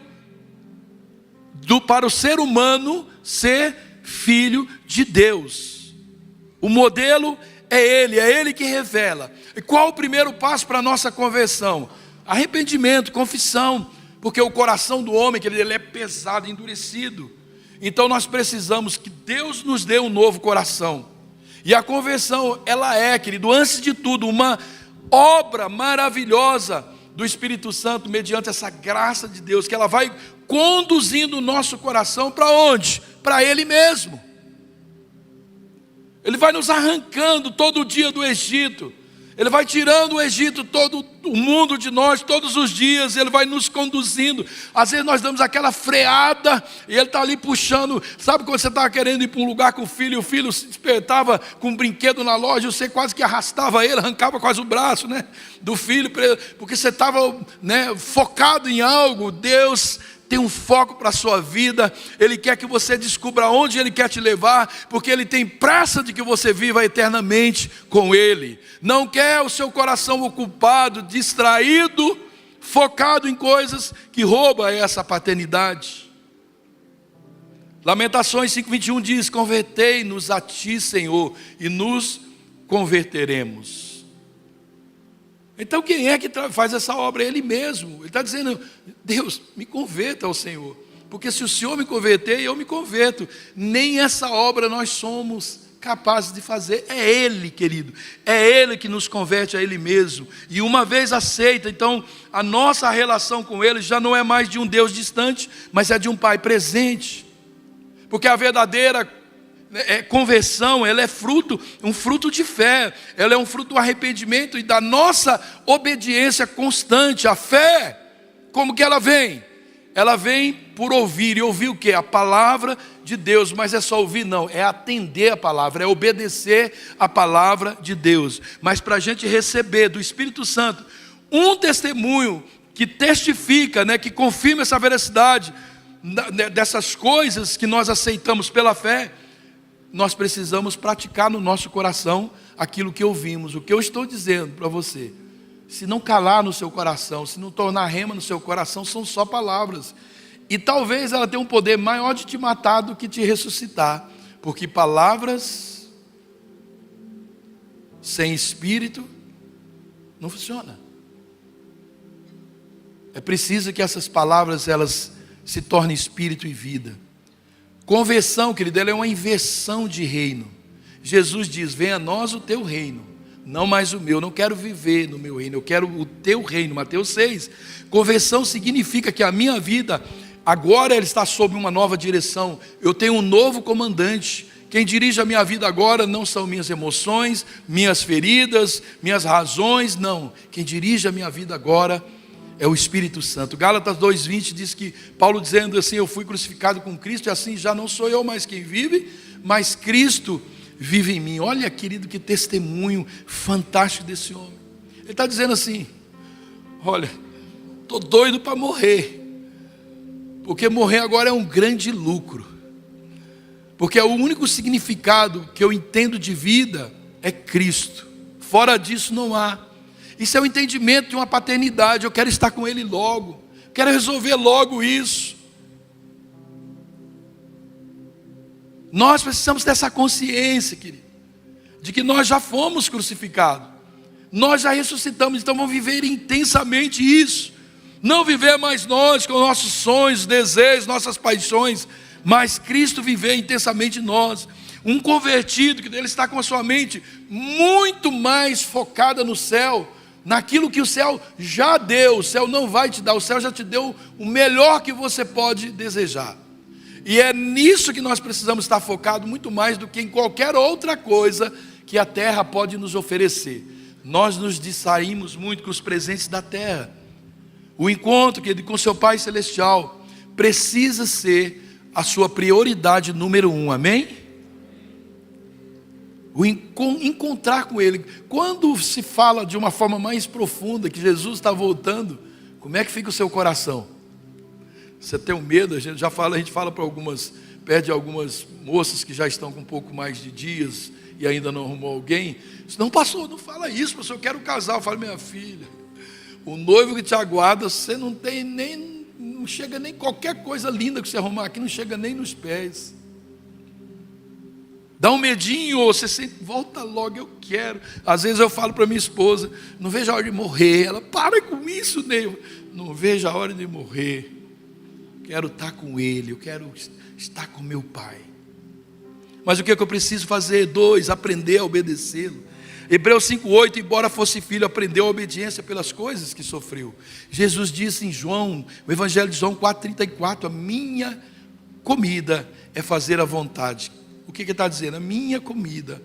para o ser humano ser filho de Deus. O modelo é Ele que revela. E qual o primeiro passo para a nossa conversão? Arrependimento, confissão, porque o coração do homem, ele é pesado, endurecido. Então nós precisamos que Deus nos dê um novo coração. E a conversão, ela é, querido, antes de tudo, uma obra maravilhosa do Espírito Santo, mediante essa graça de Deus, que ela vai conduzindo o nosso coração para onde? Para Ele mesmo. Ele vai nos arrancando todo dia do Egito. Ele vai tirando o Egito, todo o mundo de nós, todos os dias. Ele vai nos conduzindo. Às vezes nós damos aquela freada e Ele está ali puxando. Sabe quando você estava querendo ir para um lugar com o filho, e o filho se despertava com um brinquedo na loja, você quase que arrastava ele, arrancava quase o braço, né, do filho, porque você estava, né, focado em algo. Deus tem um foco para a sua vida. Ele quer que você descubra onde Ele quer te levar, porque Ele tem pressa de que você viva eternamente com Ele. Não quer o seu coração ocupado, distraído, focado em coisas que roubam essa paternidade. Lamentações 5:21 diz: convertei-nos a Ti, Senhor, e nos converteremos. Então quem é que faz essa obra? É Ele mesmo. Ele está dizendo: Deus, me converta ao Senhor, porque se o Senhor me converter, eu me converto. Nem essa obra nós somos capazes de fazer. É Ele, querido, é Ele que nos converte a Ele mesmo. E uma vez aceita, então a nossa relação com Ele já não é mais de um Deus distante, mas é de um Pai presente. Porque a verdadeira conversão, ela é um fruto de fé, ela é um fruto do arrependimento e da nossa obediência constante. A fé, como que ela vem? Ela vem por ouvir, e ouvir o quê? A palavra de Deus. Mas é só ouvir? Não, é atender a palavra, é obedecer a palavra de Deus. Mas para a gente receber do Espírito Santo um testemunho que testifica, né, que confirma essa veracidade dessas coisas que nós aceitamos pela fé, nós precisamos praticar no nosso coração aquilo que ouvimos. O que eu estou dizendo para você, se não calar no seu coração, se não tornar rema no seu coração, são só palavras. E talvez ela tenha um poder maior de te matar do que te ressuscitar. Porque palavras sem espírito não funciona. É preciso que essas palavras, elas se tornem espírito e vida. Conversão, querido, ela é uma inversão de reino. Jesus diz: venha a nós o teu reino, não mais o meu. Eu não quero viver no meu reino, eu quero o teu reino. Mateus 6. Conversão significa que a minha vida agora ela está sob uma nova direção. Eu tenho um novo comandante. Quem dirige a minha vida agora não são minhas emoções, minhas feridas, minhas razões, não. Quem dirige a minha vida agora é o Espírito Santo. Gálatas 2:20 diz que Paulo dizendo assim: eu fui crucificado com Cristo, e assim já não sou eu mais quem vive, mas Cristo vive em mim. Olha, querido, que testemunho fantástico desse homem. Ele está dizendo assim: olha, estou doido para morrer, porque morrer agora é um grande lucro, porque o único significado que eu entendo de vida é Cristo. Fora disso não há. Isso é o entendimento de uma paternidade. Eu quero estar com Ele logo, quero resolver logo isso. Nós precisamos ter essa consciência, querido, de que nós já fomos crucificados, nós já ressuscitamos. Então vamos viver intensamente isso. Não viver mais nós com nossos sonhos, desejos, nossas paixões, mas Cristo viver intensamente em nós. Um convertido, que ele está com a sua mente muito mais focada no céu, naquilo que o céu já deu. O céu não vai te dar, o céu já te deu o melhor que você pode desejar. E é nisso que nós precisamos estar focados, muito mais do que em qualquer outra coisa que a terra pode nos oferecer. Nós nos distraímos muito com os presentes da terra. O encontro, querido, com seu Pai Celestial precisa ser a sua prioridade número 1, amém? encontrar com Ele. Quando se fala de uma forma mais profunda que Jesus está voltando, como é que fica o seu coração? Você tem um medo? A gente fala para pede algumas moças que já estão com um pouco mais de dias e ainda não arrumou alguém. Não, pastor, não fala isso, pastor, eu quero casar. Eu falo, minha filha, o noivo que te aguarda, você não chega nem qualquer coisa linda que você arrumar aqui, não chega nem nos pés. Dá um medinho, você sente, volta logo, eu quero. Às vezes eu falo para minha esposa, não vejo a hora de morrer. Ela, para com isso, Neiva. Não vejo a hora de morrer. Quero estar com Ele, eu quero estar com meu Pai. Mas o que eu preciso fazer? 2, aprender a obedecê-lo. Hebreus 5:8, embora fosse filho, aprendeu a obediência pelas coisas que sofreu. Jesus disse em João, o Evangelho de João 4:34, a minha comida é fazer a vontade. O que ele está dizendo? A minha comida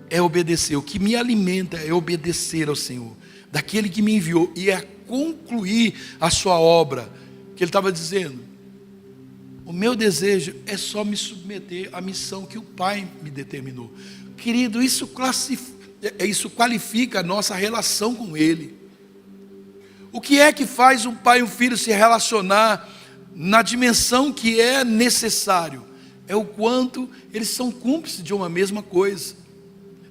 é obedecer, o que me alimenta é obedecer ao Senhor, daquele que me enviou, e é concluir a sua obra. Que ele estava dizendo, o meu desejo é só me submeter à missão que o Pai me determinou. Querido, isso qualifica a nossa relação com Ele. O que é que faz um pai e um filho se relacionar na dimensão que é necessário? É o quanto eles são cúmplices de uma mesma coisa.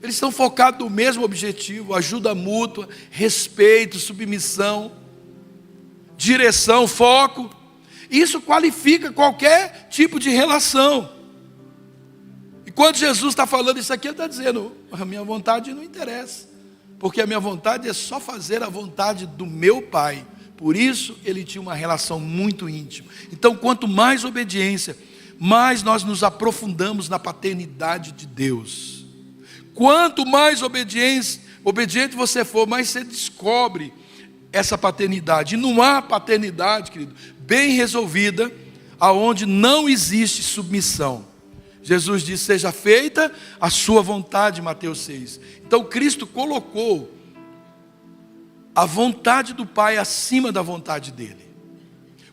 Eles estão focados no mesmo objetivo, ajuda mútua, respeito, submissão, direção, foco. Isso qualifica qualquer tipo de relação. E quando Jesus está falando isso aqui, Ele está dizendo, a minha vontade não interessa, porque a minha vontade é só fazer a vontade do meu Pai. Por isso Ele tinha uma relação muito íntima. Então, quanto mais obediência, mais nós nos aprofundamos na paternidade de Deus. Quanto mais obediente você for, mais você descobre essa paternidade. E não há paternidade, querido, bem resolvida, aonde não existe submissão. Jesus disse, seja feita a sua vontade, Mateus 6. Então Cristo colocou a vontade do Pai acima da vontade dele.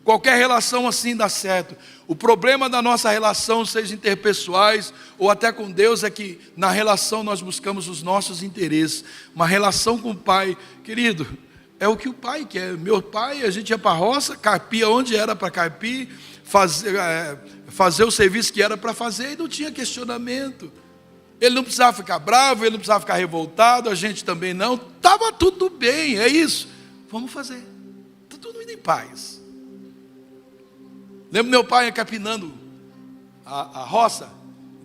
Qualquer relação assim dá certo. O problema da nossa relação, seja interpessoais ou até com Deus, é que na relação nós buscamos os nossos interesses. Uma relação com o Pai, querido, é o que o Pai quer. Meu pai, a gente ia para a roça, carpia onde era para carpir, fazer o serviço que era para fazer, e não tinha questionamento. Ele não precisava ficar bravo, ele não precisava ficar revoltado, a gente também não. Estava tudo bem, é isso. Vamos fazer. Está tudo indo em paz. Lembro meu pai capinando a roça.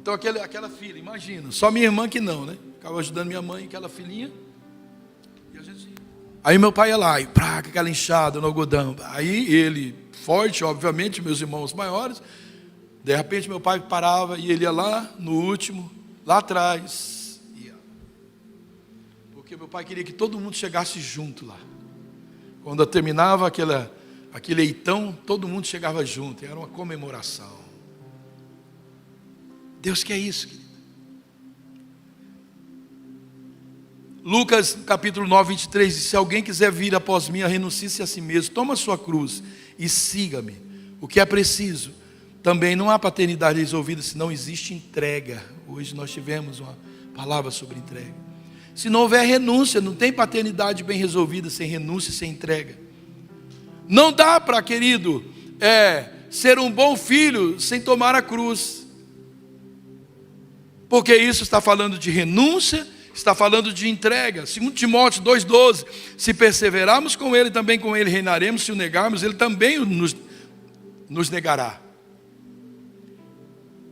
Então aquela filha, imagina, só minha irmã que não, né? Ficava ajudando minha mãe, aquela filhinha. Aí meu pai ia lá, e praga, aquela enxada no algodão. Aí ele, forte, obviamente, meus irmãos maiores. De repente meu pai parava e ele ia lá no último, lá atrás. Porque meu pai queria que todo mundo chegasse junto lá. Quando terminava aquele eitão, todo mundo chegava junto, era uma comemoração. Deus quer isso, querido. Lucas capítulo 9, 23 diz, se alguém quiser vir após mim, renuncie-se a si mesmo, toma a sua cruz e siga-me. O que é preciso? Também não há paternidade resolvida se não existe entrega. Hoje nós tivemos uma palavra sobre entrega. Se não houver renúncia, não tem paternidade bem resolvida sem renúncia e sem entrega. Não dá para, querido, ser um bom filho sem tomar a cruz. Porque isso está falando de renúncia, está falando de entrega. 2 Timóteo 2,12, se perseverarmos com Ele, também com Ele reinaremos. Se o negarmos, Ele também nos negará.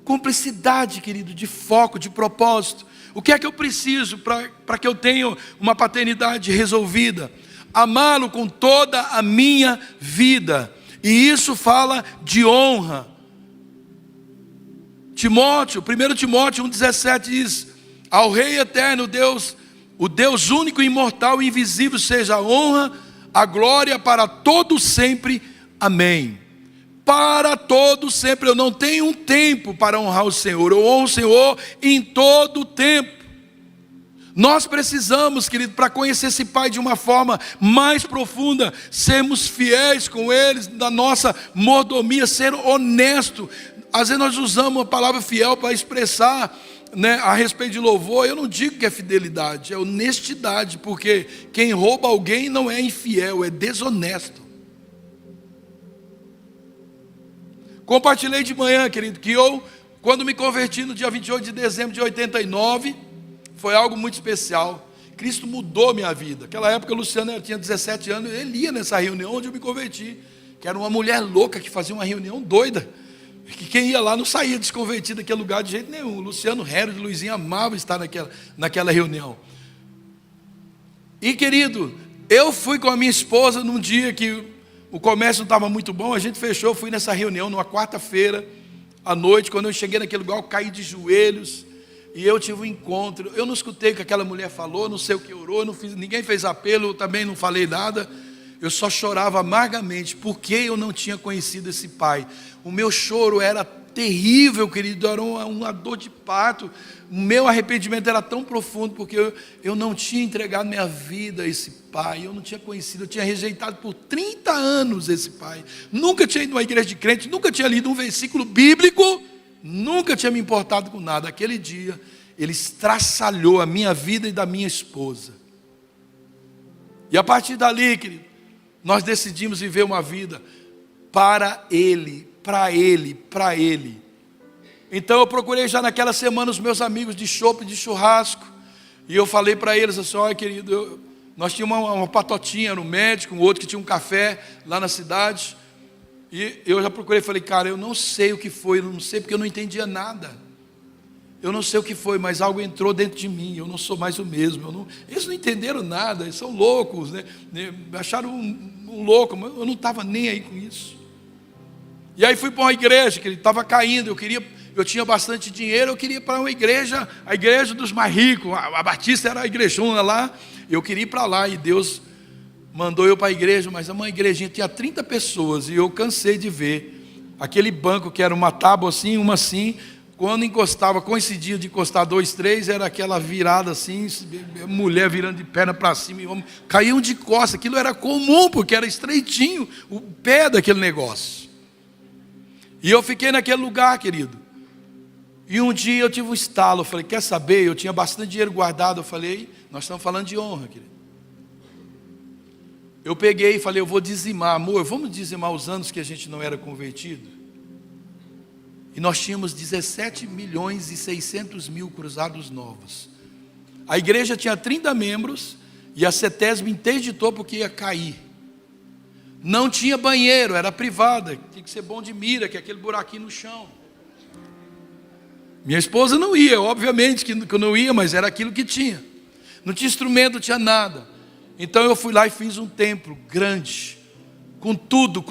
Cumplicidade, querido, de foco, de propósito. O que é que eu preciso para que eu tenha uma paternidade resolvida? Amá-lo com toda a minha vida. E isso fala de honra. 1 Timóteo 1,17 diz, ao Rei eterno Deus, o Deus único, imortal e invisível, seja a honra, a glória para todo sempre. Amém. Para todo sempre. Eu não tenho um tempo para honrar o Senhor. Eu honro o Senhor em todo o tempo. Nós precisamos, querido, para conhecer esse Pai de uma forma mais profunda, sermos fiéis com Ele, da nossa mordomia, ser honesto. Às vezes nós usamos a palavra fiel para expressar né, a respeito de louvor, eu não digo que é fidelidade, é honestidade, porque quem rouba alguém não é infiel, é desonesto. Compartilhei de manhã, querido, que eu, quando me converti no dia 28 de dezembro de 89, foi algo muito especial. Cristo mudou minha vida. Naquela época, o Luciano tinha 17 anos, ele ia nessa reunião onde eu me converti, que era uma mulher louca que fazia uma reunião doida, que quem ia lá não saía desconvertido daquele lugar de jeito nenhum. O Luciano Herod, Luizinho amava estar naquela reunião. E, querido, eu fui com a minha esposa num dia que o comércio não estava muito bom, a gente fechou, fui nessa reunião numa quarta-feira à noite. Quando eu cheguei naquele lugar, eu caí de joelhos e eu tive um encontro. Eu não escutei o que aquela mulher falou, não sei o que orou, ninguém fez apelo, eu também não falei nada. Eu só chorava amargamente, porque eu não tinha conhecido esse pai. O meu choro era terrível, querido, era uma dor de parto. O meu arrependimento era tão profundo, porque eu não tinha entregado minha vida a esse pai, eu não tinha conhecido, eu tinha rejeitado por 30 anos esse pai. Nunca tinha ido a uma igreja de crente, nunca tinha lido um versículo bíblico, nunca tinha me importado com nada. Aquele dia, ele estraçalhou a minha vida e da minha esposa. E a partir dali, querido, nós decidimos viver uma vida para Ele, para Ele, para Ele. Então eu procurei já naquela semana os meus amigos de chopp, de churrasco, e eu falei para eles assim: olha, querido, nós tínhamos uma patotinha no médico, um outro que tinha um café lá na cidade, e eu já procurei, falei: cara, eu não sei o que foi, eu não sei porque eu não entendia nada. Eu não sei o que foi, mas algo entrou dentro de mim, eu não sou mais o mesmo. Eles não entenderam nada, eles são loucos, né? Acharam um louco, mas eu não estava nem aí com isso. E aí fui para uma igreja, que ele estava caindo, eu tinha bastante dinheiro, eu queria ir para uma igreja, a igreja dos mais ricos, a Batista era a igrejona lá, eu queria ir para lá, e Deus mandou eu para a igreja, mas uma igrejinha tinha 30 pessoas, e eu cansei de ver aquele banco que era uma tábua assim, uma assim. Quando encostava, coincidia de encostar 2, 3, era aquela virada assim, mulher virando de perna para cima, e homem caíam de costas. Aquilo era comum, porque era estreitinho o pé daquele negócio. E eu fiquei naquele lugar, querido. E um dia eu tive um estalo, eu falei: quer saber? Eu tinha bastante dinheiro guardado, eu falei: nós estamos falando de honra, querido. Eu peguei e falei: eu vou dizimar, amor, vamos dizimar os anos que a gente não era convertido? E nós tínhamos 17.600.000 cruzados novos. A igreja tinha 30 membros e a CETESB interditou porque ia cair. Não tinha banheiro, era privada, tinha que ser bom de mira, que é aquele buraquinho no chão. Minha esposa não ia, obviamente que eu não ia, mas era aquilo que tinha. Não tinha instrumento, não tinha nada. Então eu fui lá e fiz um templo grande, com tudo,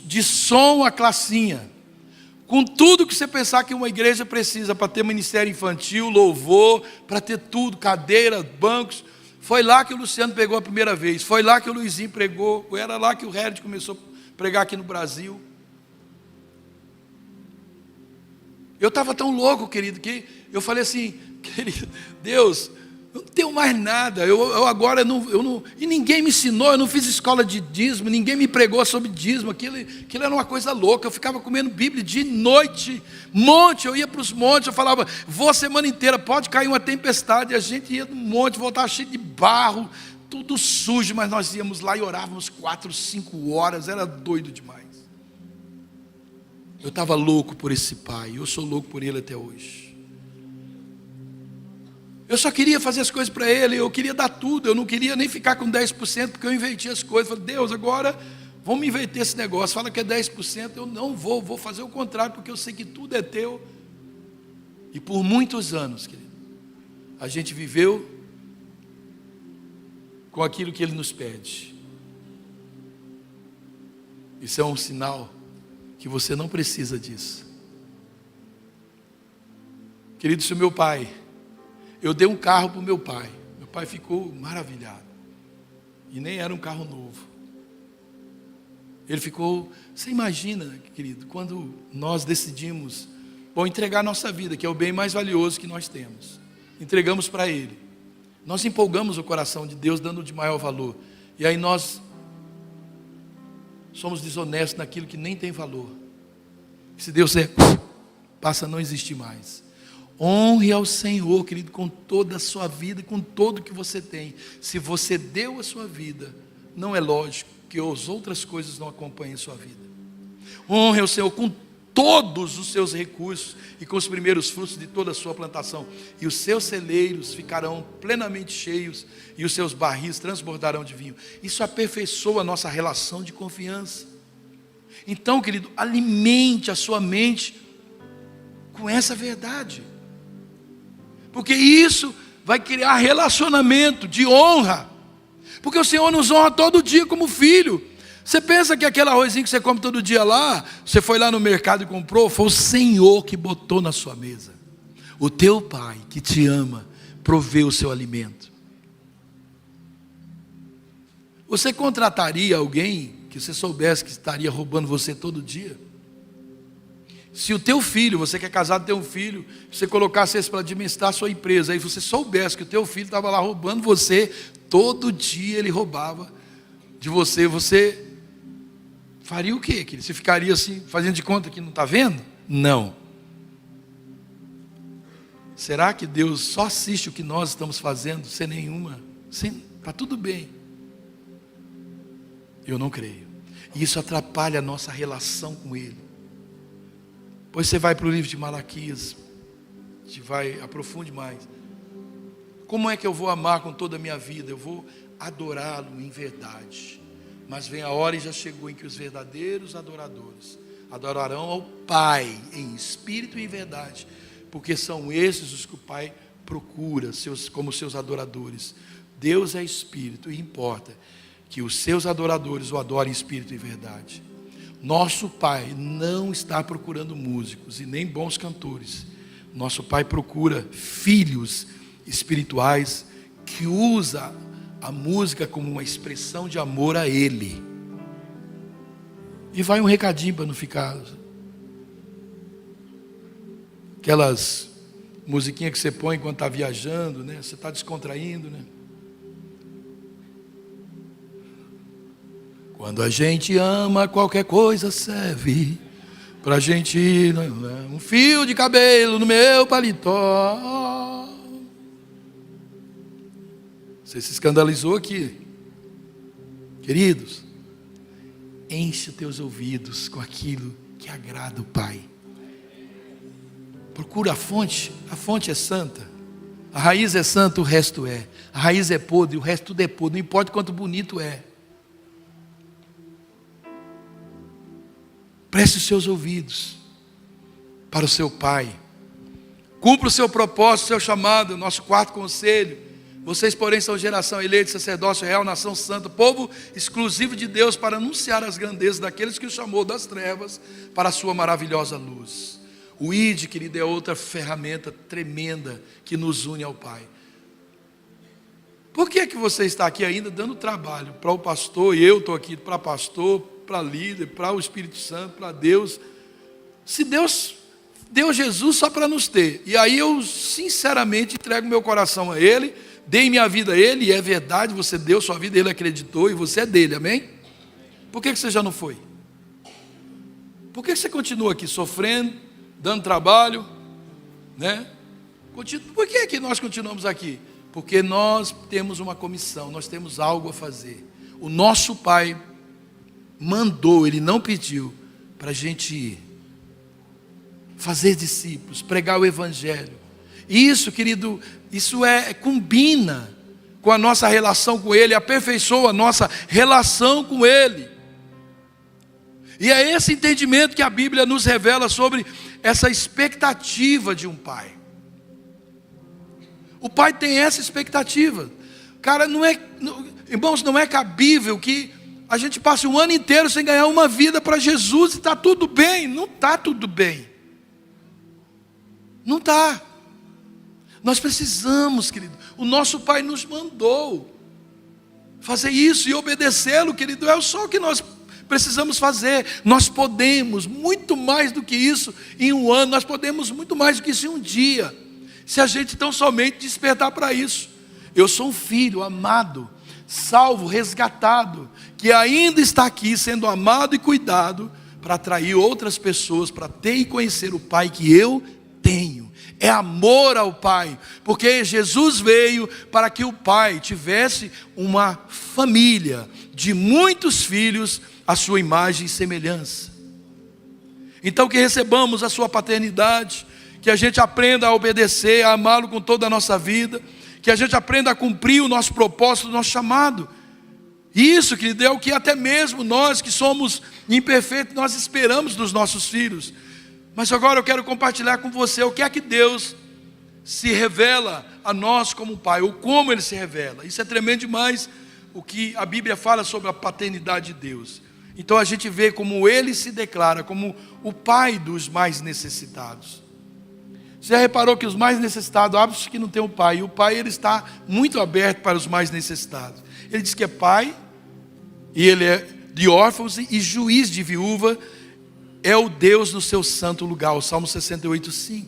de som a classinha. Com tudo que você pensar que uma igreja precisa para ter ministério infantil, louvor, para ter tudo, cadeira, bancos. Foi lá que o Luciano pregou a primeira vez, foi lá que o Luizinho pregou, era lá que o Herod começou a pregar aqui no Brasil. Eu estava tão louco, querido, que eu falei assim: querido, Deus, eu não tenho mais nada, eu agora não, e ninguém me ensinou, eu não fiz escola de dízimo, ninguém me pregou sobre dízimo, aquilo era uma coisa louca. Eu ficava comendo Bíblia de noite, monte, eu ia para os montes, eu falava: vou a semana inteira, pode cair uma tempestade, a gente ia no monte, voltava cheio de barro, tudo sujo, mas nós íamos lá e orávamos 4, 5 horas, era doido demais. Eu estava louco por esse pai, eu sou louco por ele até hoje. Eu só queria fazer as coisas para ele, eu queria dar tudo, eu não queria nem ficar com 10%, porque eu inverti as coisas. Falei: Deus, agora vamos inverter esse negócio, fala que é 10%, eu não vou fazer o contrário, porque eu sei que tudo é teu. E por muitos anos, querido, a gente viveu com aquilo que ele nos pede. Isso é um sinal que você não precisa disso. Querido, se o meu pai... Eu dei um carro para o meu pai ficou maravilhado, e nem era um carro novo. Ele ficou, você imagina, querido, quando nós decidimos, entregar nossa vida, que é o bem mais valioso que nós temos, entregamos para ele, nós empolgamos o coração de Deus, dando de maior valor, e aí nós somos desonestos naquilo que nem tem valor. Se Deus passa a não existir mais. Honre ao Senhor, querido, com toda a sua vida, com tudo que você tem. Se você deu a sua vida, não é lógico que as outras coisas não acompanhem a sua vida. Honre ao Senhor com todos os seus recursos e com os primeiros frutos de toda a sua plantação. E os seus celeiros ficarão plenamente cheios e os seus barris transbordarão de vinho. Isso aperfeiçoa a nossa relação de confiança. Então, querido, alimente a sua mente com essa verdade. Porque isso vai criar relacionamento de honra. Porque o Senhor nos honra todo dia como filho. Você pensa que aquele arrozinho que você come todo dia lá, você foi lá no mercado e comprou, foi o Senhor que botou na sua mesa. O teu Pai que te ama, proveu o seu alimento. Você contrataria alguém que você soubesse que estaria roubando você todo dia? Se o teu filho, você que é casado tem um filho, você colocasse esse para administrar a sua empresa, aí você soubesse que o teu filho estava lá roubando você, todo dia ele roubava de você, você faria o quê? Você ficaria assim, fazendo de conta que não está vendo? Não. Será que Deus só assiste o que nós estamos fazendo sem nenhuma? Está tudo bem. Eu não creio. E isso atrapalha a nossa relação com Ele. Pois você vai para o livro de Malaquias, aprofunde mais. Como é que eu vou amar com toda a minha vida? Eu vou adorá-lo em verdade. Mas vem a hora e já chegou em que os verdadeiros adoradores adorarão ao Pai em espírito e em verdade, porque são esses os que o Pai procura como seus adoradores. Deus é espírito e importa que os seus adoradores o adorem em espírito e verdade. Nosso Pai não está procurando músicos e nem bons cantores. Nosso Pai procura filhos espirituais que usam a música como uma expressão de amor a Ele. E vai um recadinho para não ficar aquelas musiquinhas que você põe enquanto está viajando, né? Você está descontraindo, né? Quando a gente ama, qualquer coisa serve para a gente ir, né? Um fio de cabelo no meu paletó. Você se escandalizou aqui. Queridos, enche os teus ouvidos com aquilo que agrada o Pai. Procura a fonte é santa. A raiz é santa, o resto é. A raiz é podre, o resto tudo é podre, não importa quanto bonito é. Preste os seus ouvidos para o seu Pai. Cumpra o seu propósito, o seu chamado. Nosso quarto conselho: vocês, porém, são geração eleita, sacerdócio real, nação santa, povo exclusivo de Deus, para anunciar as grandezas daqueles que o chamou das trevas para a sua maravilhosa luz. O ID, querido, é outra ferramenta tremenda que nos une ao Pai. Por que você está aqui ainda dando trabalho para o pastor, e eu estou aqui para pastor, para líder, para o Espírito Santo, para Deus? Se Deus deu Jesus só para nos ter, e aí eu sinceramente entrego meu coração a Ele, dei minha vida a Ele, e é verdade, você deu sua vida, Ele acreditou, e você é dele, amém? Por que você já não foi? Por que você continua aqui sofrendo, dando trabalho, né? Por que nós continuamos aqui? Porque nós temos uma comissão, nós temos algo a fazer. O nosso Pai mandou, Ele não pediu, para a gente ir, fazer discípulos, pregar o Evangelho. Isso, querido, isso combina com a nossa relação com Ele, aperfeiçoa a nossa relação com Ele. E é esse entendimento que a Bíblia nos revela sobre essa expectativa de um pai. O pai tem essa expectativa. Cara, irmãos, não é cabível que a gente passe um ano inteiro sem ganhar uma vida para Jesus e está tudo bem. Não está tudo bem. Não está. Nós precisamos, querido. O nosso Pai nos mandou fazer isso e obedecê-lo, querido. É só o que nós precisamos fazer. Nós podemos muito mais do que isso em um ano. Nós podemos muito mais do que isso em um dia, se a gente tão somente despertar para isso. Eu sou um filho amado, salvo, resgatado, que ainda está aqui sendo amado e cuidado para atrair outras pessoas para ter e conhecer o Pai que eu tenho. é amor ao Pai, porque Jesus veio para que o Pai tivesse uma família de muitos filhos à sua imagem e semelhança. Então que recebamos a sua paternidade, que a gente aprenda a obedecer, a amá-lo com toda a nossa vida, que a gente aprenda a cumprir o nosso propósito, o nosso chamado. Isso, querido, é o que até mesmo nós que somos imperfeitos, nós esperamos dos nossos filhos. Mas agora eu quero compartilhar com você o que é que Deus se revela a nós como Pai, ou como Ele se revela. Isso é tremendo demais, o que a Bíblia fala sobre a paternidade de Deus. Então a gente vê como Ele se declara como o Pai dos mais necessitados. Você já reparou que os mais necessitados, acho que não tem o Pai, e o Pai ele está muito aberto para os mais necessitados. Ele diz que é Pai, e Ele é de órfãos e juiz de viúva, é o Deus no seu santo lugar, o Salmo 68:5.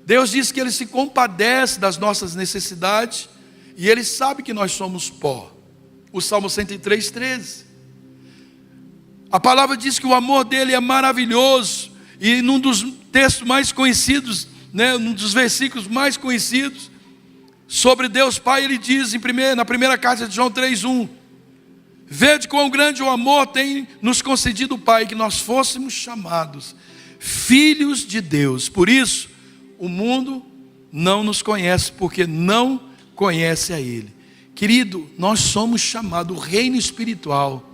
Deus diz que Ele se compadece das nossas necessidades, e Ele sabe que nós somos pó, o Salmo 103:13. A palavra diz que o amor dele é maravilhoso, e num dos textos mais conhecidos, num dos versículos mais conhecidos, sobre Deus Pai, ele diz na primeira carta de João 3:1, vede quão grande o amor tem nos concedido o Pai, que nós fôssemos chamados filhos de Deus. Por isso, o mundo não nos conhece, porque não conhece a Ele. Querido, nós somos chamados, o reino espiritual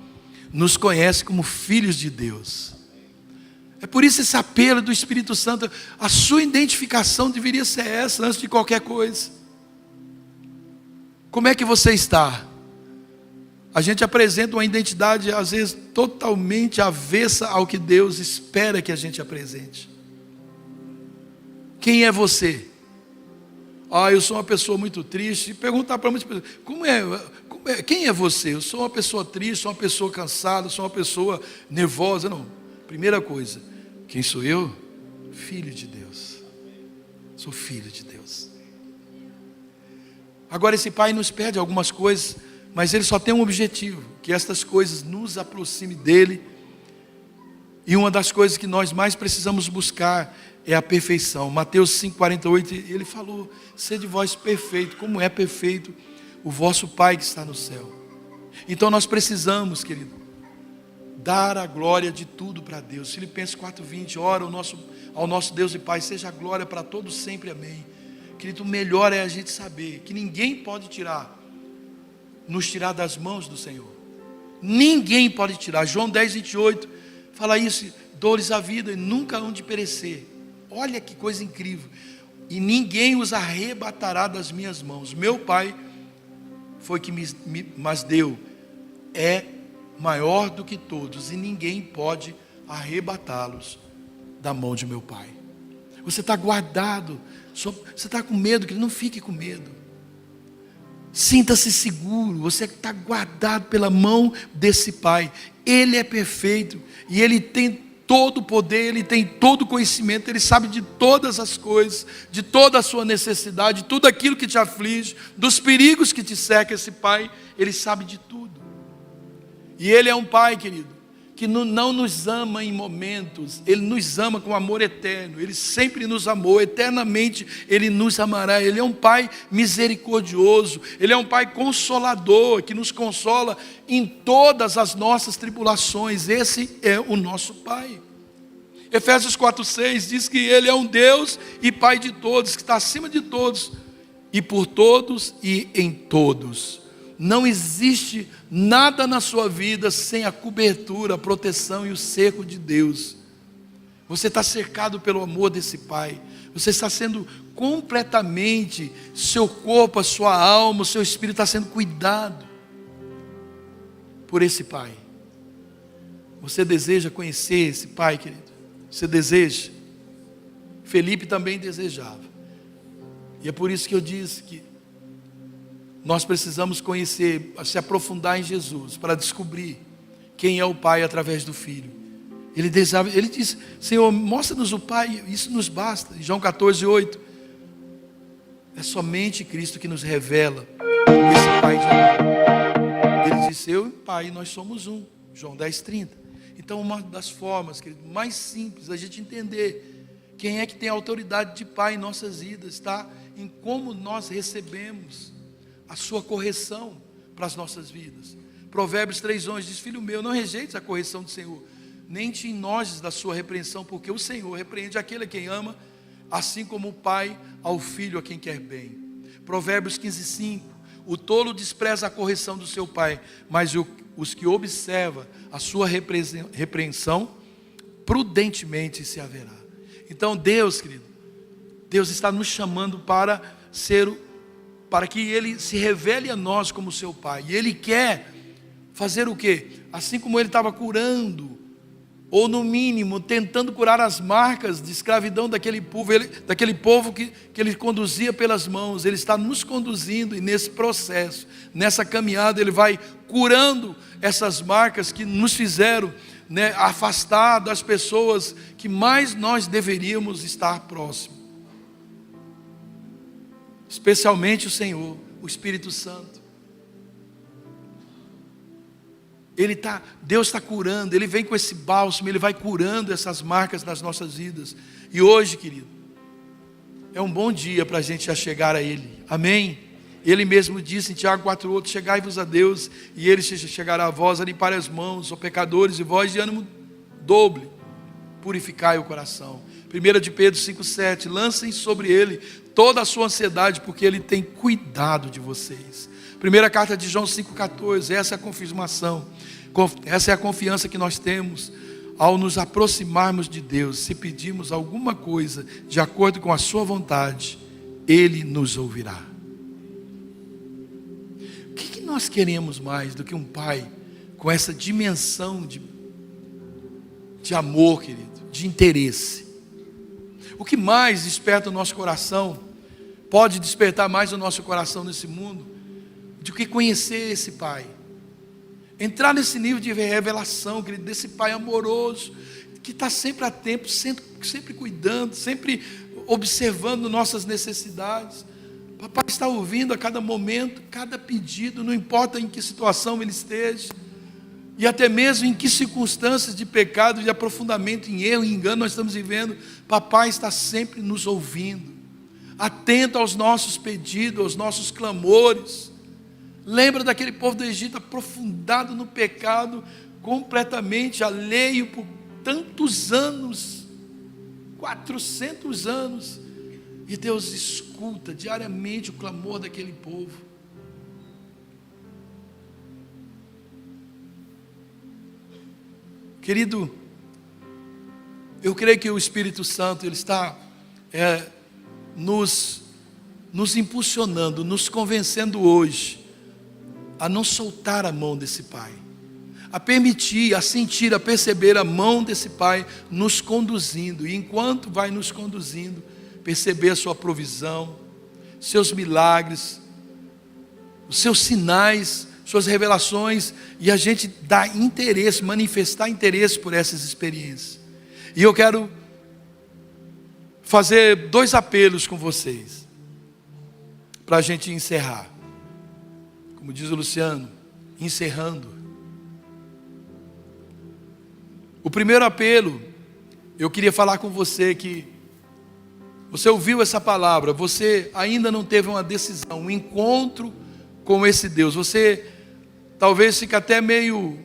nos conhece como filhos de Deus. É por isso esse apelo do Espírito Santo, a sua identificação deveria ser essa, antes de qualquer coisa. Como é que você está? A gente apresenta uma identidade, às vezes, totalmente avessa ao que Deus espera que a gente apresente. Quem é você? Eu sou uma pessoa muito triste. Perguntar para muitas pessoas, quem é você? Eu sou uma pessoa triste, sou uma pessoa cansada, sou uma pessoa nervosa. Não, primeira coisa, quem sou eu? Filho de Deus. Sou filho de Deus. Agora esse Pai nos pede algumas coisas, mas Ele só tem um objetivo, que estas coisas nos aproximem dEle. E uma das coisas que nós mais precisamos buscar é a perfeição. Mateus 5:48, Ele falou, sede vós perfeito, como é perfeito o vosso Pai que está no céu. Então nós precisamos, querido, dar a glória de tudo para Deus. Filipenses 4:20, ora ao nosso Deus e Pai, seja a glória para todos sempre, amém. Querido, o melhor é a gente saber que ninguém pode nos tirar das mãos do Senhor. Ninguém pode tirar. João 10:28 fala isso, dou-lhes a vida e nunca hão de perecer. Olha que coisa incrível. E ninguém os arrebatará das minhas mãos. Meu Pai foi que mas deu, é maior do que todos, e ninguém pode arrebatá-los da mão de meu Pai. Você está guardado, você está com medo, que não fique com medo. Sinta-se seguro, você está guardado pela mão desse Pai. Ele é perfeito, e Ele tem todo o poder, Ele tem todo o conhecimento, Ele sabe de todas as coisas, de toda a sua necessidade, de tudo aquilo que te aflige, dos perigos que te cercam. Esse Pai, Ele sabe de tudo. E Ele é um Pai, querido, que não nos ama em momentos, Ele nos ama com amor eterno. Ele sempre nos amou, eternamente Ele nos amará. Ele é um Pai misericordioso, Ele é um Pai consolador, que nos consola em todas as nossas tribulações. Esse é o nosso Pai. Efésios 4:6 diz que Ele é um Deus e Pai de todos, que está acima de todos, e por todos e em todos. Não existe nada na sua vida sem a cobertura, a proteção e o cerco de Deus. Você está cercado pelo amor desse Pai. Você está sendo completamente, seu corpo, a sua alma, o seu espírito está sendo cuidado por esse Pai. Você deseja conhecer esse Pai, querido? Você deseja? Felipe também desejava. E é por isso que eu disse que nós precisamos conhecer, se aprofundar em Jesus, para descobrir quem é o Pai através do Filho. Ele disse, Senhor, mostra-nos o Pai, isso nos basta. Em João 14:8, é somente Cristo que nos revela esse Pai de amor. Ele disse, eu e o Pai, nós somos um. João 10:30. Então uma das formas, querido, mais simples da gente entender Quem é que tem a autoridade de pai em nossas vidas? Está em como nós recebemos a sua correção para as nossas vidas. Provérbios 3:11 diz: filho meu, não rejeites a correção do Senhor, nem te enojes da sua repreensão, porque o Senhor repreende aquele a quem ama, assim como o pai ao filho a quem quer bem. Provérbios 15:5: o tolo despreza a correção do seu pai, mas os que observam a sua repreensão, prudentemente se haverá. Então Deus, querido, Deus está nos chamando para que Ele se revele a nós como seu Pai. E Ele quer fazer o quê? Assim como Ele estava curando, ou no mínimo tentando curar as marcas de escravidão daquele povo que Ele conduzia pelas mãos, Ele está nos conduzindo, e nesse processo, nessa caminhada, Ele vai curando essas marcas que nos fizeram, afastar das pessoas que mais nós deveríamos estar próximos, especialmente o Senhor, o Espírito Santo. Deus está curando, Ele vem com esse bálsamo, Ele vai curando essas marcas nas nossas vidas. E hoje, querido, é um bom dia para a gente já chegar a Ele, amém? Ele mesmo disse em Tiago 4:8: chegai-vos a Deus, e Ele chegará a vós, a limpar as mãos, ó pecadores, e vós de ânimo dobre, purificai o coração. 1 de Pedro 5:7: lancem sobre Ele toda a sua ansiedade, porque Ele tem cuidado de vocês. Primeira carta de João 5:14: essa é a confirmação, essa é a confiança que nós temos ao nos aproximarmos de Deus. Se pedirmos alguma coisa de acordo com a sua vontade, Ele nos ouvirá. O que nós queremos mais do que um pai com essa dimensão de amor, querido, de interesse? O que mais desperta o nosso coração, pode despertar mais o nosso coração nesse mundo, do que conhecer esse pai? Entrar nesse nível de revelação, querido, desse pai amoroso, que está sempre a tempo, sempre cuidando, sempre observando nossas necessidades. Papai está ouvindo a cada momento, cada pedido, não importa em que situação ele esteja, e até mesmo em que circunstâncias de pecado, de aprofundamento em erro e engano nós estamos vivendo. Papai está sempre nos ouvindo, atento aos nossos pedidos, aos nossos clamores. Lembra daquele povo do Egito aprofundado no pecado, completamente alheio por tantos anos, 400 anos, e Deus escuta diariamente o clamor daquele povo. Querido, eu creio que o Espírito Santo, Ele está nos impulsionando, nos convencendo hoje a não soltar a mão desse Pai, a permitir, a sentir, a perceber a mão desse Pai nos conduzindo, e enquanto vai nos conduzindo, perceber a sua provisão, seus milagres, os seus sinais, suas revelações, e a gente dar interesse, manifestar interesse por essas experiências. E eu quero fazer 2 apelos com vocês, para a gente encerrar. Como diz o Luciano, encerrando. O primeiro apelo, eu queria falar com você que você ouviu essa palavra, você ainda não teve uma decisão, um encontro com esse Deus. Você talvez fica meio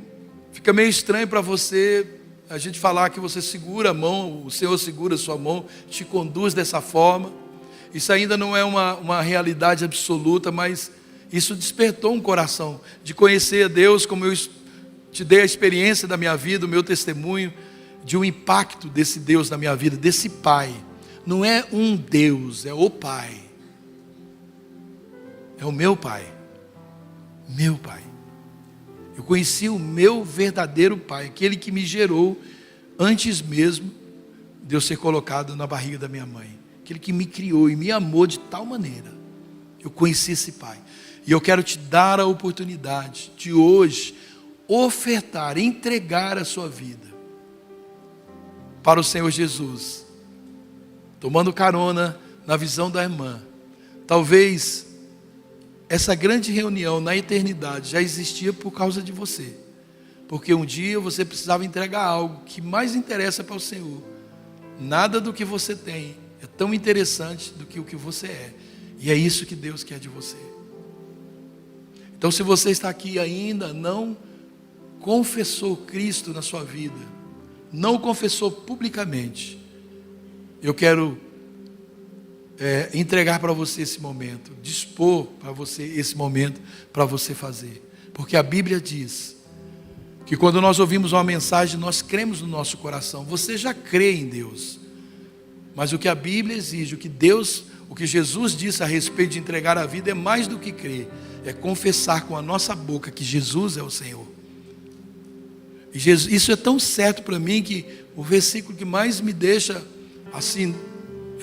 estranho para você a gente falar que você segura a mão, o Senhor segura a sua mão, te conduz dessa forma. Isso ainda não é uma realidade absoluta, mas isso despertou um coração de conhecer a Deus, como eu te dei a experiência da minha vida, o meu testemunho, de um impacto desse Deus na minha vida, desse Pai. Não é um Deus, é o Pai. É o meu Pai. Meu Pai. Eu conheci o meu verdadeiro Pai, aquele que me gerou antes mesmo de eu ser colocado na barriga da minha mãe. Aquele que me criou e me amou de tal maneira. Eu conheci esse Pai. E eu quero te dar a oportunidade de hoje ofertar, entregar a sua vida para o Senhor Jesus, tomando carona na visão da irmã. Talvez essa grande reunião na eternidade já existia por causa de você, porque um dia você precisava entregar algo que mais interessa para o Senhor, Nada do que você tem é tão interessante do que o que você é. E é isso que Deus quer de você. Então, se você está aqui e ainda não confessou Cristo na sua vida, não confessou publicamente, eu quero entregar para você esse momento, dispor para você esse momento para você fazer. Porque a Bíblia diz que quando nós ouvimos uma mensagem, nós cremos no nosso coração. Você já crê em Deus, mas o que a Bíblia exige, o que Jesus disse a respeito de entregar a vida é mais do que crer, é confessar com a nossa boca que Jesus é o Senhor. E isso é tão certo para mim que o versículo que mais me deixa assim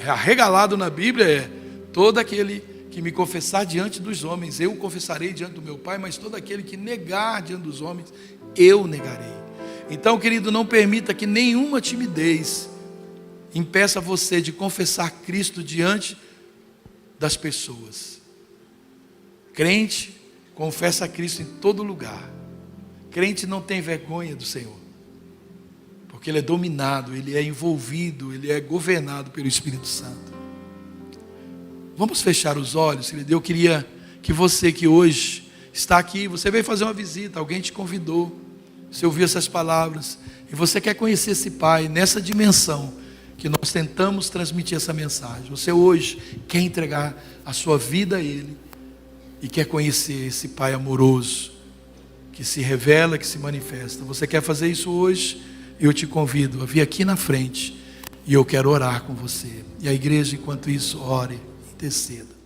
arregalado na Bíblia é: todo aquele que me confessar diante dos homens, eu confessarei diante do meu Pai, mas todo aquele que negar diante dos homens, eu negarei. Então, querido, não permita que nenhuma timidez impeça você de confessar Cristo diante das pessoas. Crente confessa Cristo em todo lugar. Crente não tem vergonha do Senhor, porque ele é dominado, ele é envolvido, ele é governado pelo Espírito Santo. Vamos fechar os olhos, querido. Eu queria que você que hoje está aqui, você veio fazer uma visita, alguém te convidou, você ouviu essas palavras, e você quer conhecer esse Pai nessa dimensão que nós tentamos transmitir essa mensagem. Você hoje quer entregar a sua vida a Ele e quer conhecer esse Pai amoroso, que se revela, que se manifesta. Você quer fazer isso hoje? Eu te convido a vir aqui na frente e eu quero orar com você. E a igreja, enquanto isso, ore, interceda.